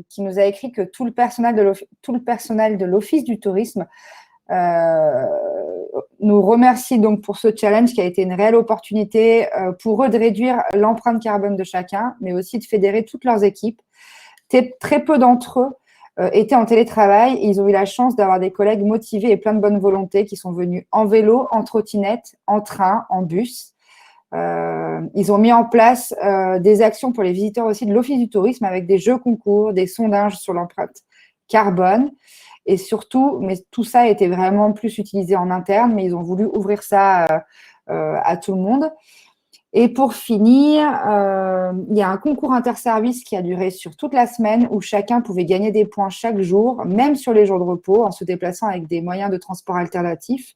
qui nous a écrit que tout le personnel de l'Office du tourisme nous remercie donc pour ce challenge qui a été une réelle opportunité pour eux de réduire l'empreinte carbone de chacun, mais aussi de fédérer toutes leurs équipes. Très peu d'entre eux étaient en télétravail et ils ont eu la chance d'avoir des collègues motivés et plein de bonne volonté qui sont venus en vélo, en trottinette, en train, en bus. Ils ont mis en place des actions pour les visiteurs aussi de l'Office du tourisme avec des jeux concours, des sondages sur l'empreinte carbone. Et surtout, mais tout ça a été vraiment plus utilisé en interne, mais ils ont voulu ouvrir ça à tout le monde. Et pour finir, il y a un concours interservice qui a duré sur toute la semaine où chacun pouvait gagner des points chaque jour, même sur les jours de repos, en se déplaçant avec des moyens de transport alternatifs.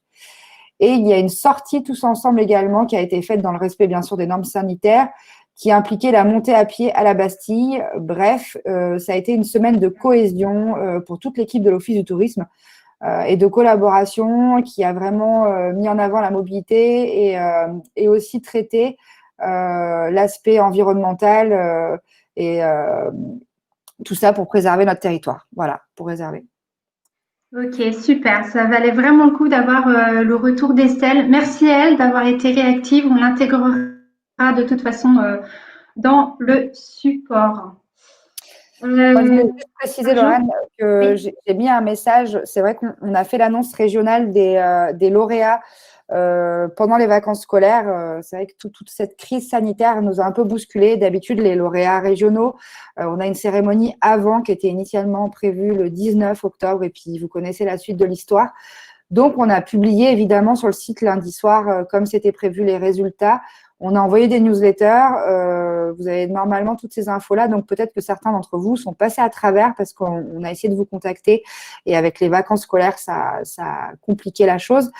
Et il y a une sortie tous ensemble également qui a été faite dans le respect, bien sûr, des normes sanitaires, qui impliquait la montée à pied à la Bastille. Bref, ça a été une semaine de cohésion pour toute l'équipe de l'Office du tourisme et de collaboration qui a vraiment mis en avant la mobilité et aussi traité l'aspect environnemental et tout ça pour préserver notre territoire. Voilà, pour réserver. Ok, super. Ça valait vraiment le coup d'avoir le retour d'Estelle. Merci à elle d'avoir été réactive. On l'intégrera de toute façon dans le support. Moi, je voulais juste préciser, Laurent, que oui. j'ai mis un message. C'est vrai qu'on a fait l'annonce régionale des lauréats pendant les vacances scolaires. C'est vrai que toute cette crise sanitaire nous a un peu bousculé. D'habitude, les lauréats régionaux, on a une cérémonie avant qui était initialement prévue le 19 octobre. Et puis, vous connaissez la suite de l'histoire. Donc, on a publié évidemment sur le site lundi soir, comme c'était prévu, les résultats. On a envoyé des newsletters. Vous avez normalement toutes ces infos-là. Donc, peut-être que certains d'entre vous sont passés à travers parce qu'on a essayé de vous contacter. Et avec les vacances scolaires, ça a compliqué la chose.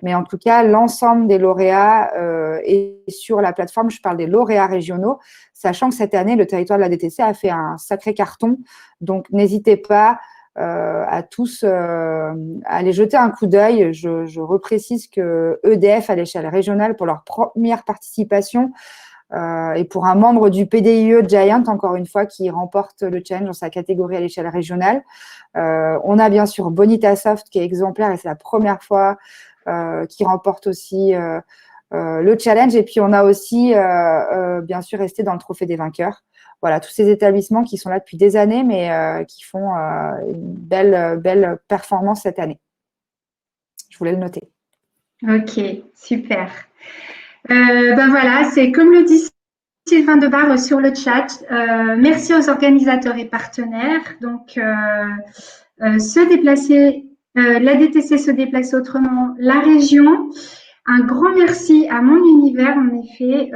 Mais en tout cas, l'ensemble des lauréats est sur la plateforme. Je parle des lauréats régionaux, sachant que cette année, le territoire de la DTC a fait un sacré carton. Donc, n'hésitez pas à tous aller jeter un coup d'œil. Je reprécise que EDF à l'échelle régionale pour leur première participation et pour un membre du PDIE Giant, encore une fois, qui remporte le challenge dans sa catégorie à l'échelle régionale. On a bien sûr Bonita Soft qui est exemplaire et c'est la première fois qui remporte aussi le challenge. Et puis on a aussi bien sûr resté dans le trophée des vainqueurs. Voilà, tous ces établissements qui sont là depuis des années, mais qui font une belle performance cette année. Je voulais le noter. Ok, super. Ben voilà, c'est comme le dit Sylvain Debarre sur le chat. Merci aux organisateurs et partenaires. Donc, se déplacer, la DTC se déplace autrement, la région. Un grand merci à Mon Univers. En effet,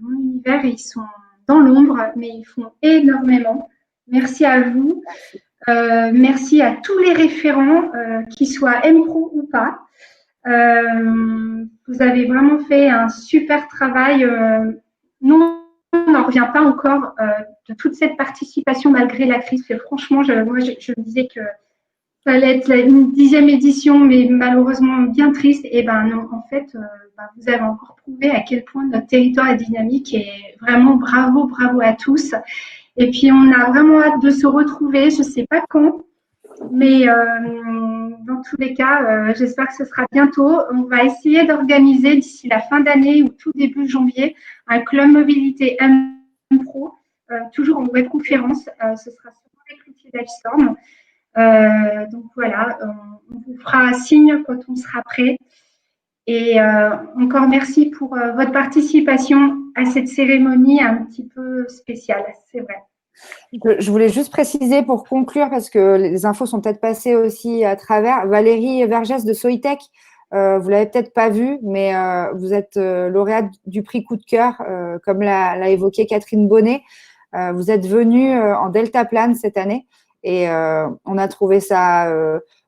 Mon Univers, ils sont dans l'ombre, mais ils font énormément. Merci à vous. Merci à tous les référents, qu'ils soient MPro ou pas. Vous avez vraiment fait un super travail. Nous, on n'en revient pas encore de toute cette participation malgré la crise. Franchement, je me disais que ça allait être une 10e édition, mais malheureusement bien triste. Et ben non, en fait, vous avez encore prouvé à quel point notre territoire est dynamique et vraiment bravo à tous. Et puis on a vraiment hâte de se retrouver. Je ne sais pas quand, mais dans tous les cas, j'espère que ce sera bientôt. On va essayer d'organiser d'ici la fin d'année ou tout début janvier un club mobilité M-Pro, toujours en webconférence. Ce sera sûrement avec l'outil Livestorm. Donc voilà, on vous fera signe quand on sera prêt. Et encore merci pour votre participation à cette cérémonie un petit peu spéciale, c'est vrai. Je voulais juste préciser pour conclure, parce que les infos sont peut-être passées aussi à travers. Valérie Vergès de Soitec, vous ne l'avez peut-être pas vu, mais vous êtes lauréate du prix Coup de cœur, comme l'a évoqué Catherine Bonnet. Vous êtes venue en deltaplane cette année et on a trouvé ça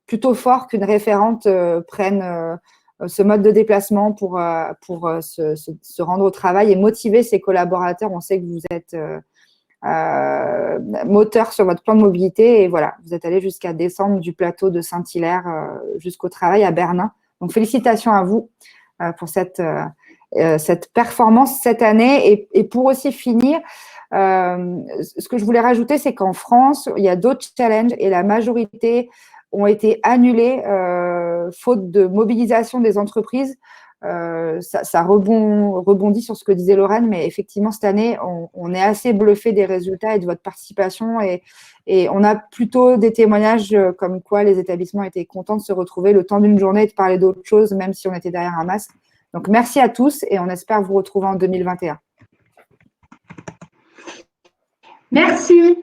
plutôt fort qu'une référente prenne ce mode de déplacement pour se rendre au travail et motiver ses collaborateurs. On sait que vous êtes moteur sur votre plan de mobilité. Et voilà, vous êtes allé jusqu'à descendre du plateau de Saint-Hilaire jusqu'au travail à Bernin. Donc, félicitations à vous pour cette performance cette année. Et pour aussi finir, ce que je voulais rajouter, c'est qu'en France, il y a d'autres challenges et la majorité ont été annulés faute de mobilisation des entreprises. Ça rebondit sur ce que disait Lorraine, mais effectivement, cette année, on est assez bluffé des résultats et de votre participation. Et on a plutôt des témoignages comme quoi les établissements étaient contents de se retrouver le temps d'une journée et de parler d'autre chose, même si on était derrière un masque. Donc, merci à tous et on espère vous retrouver en 2021. Merci.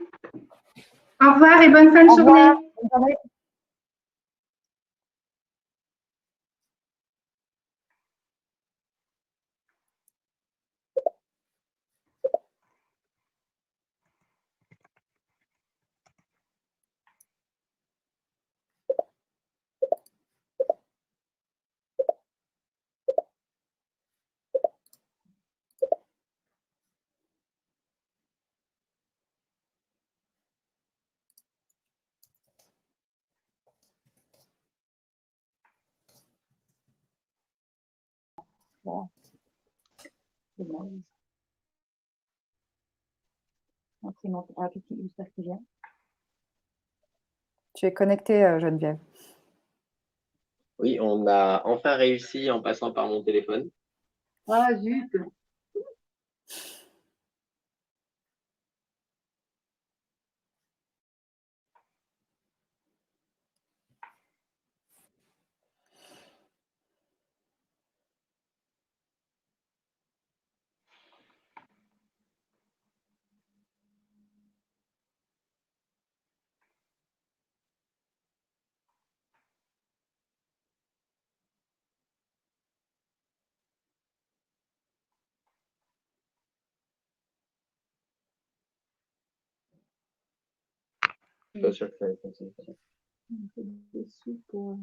Au revoir et bonne fin de journée. Bonne journée. Bon. Tu es connectée, Geneviève. Oui, on a enfin réussi en passant par mon téléphone. Ah, zut. Je suis pas sûr que ça va fonctionner. Un peu déçu pour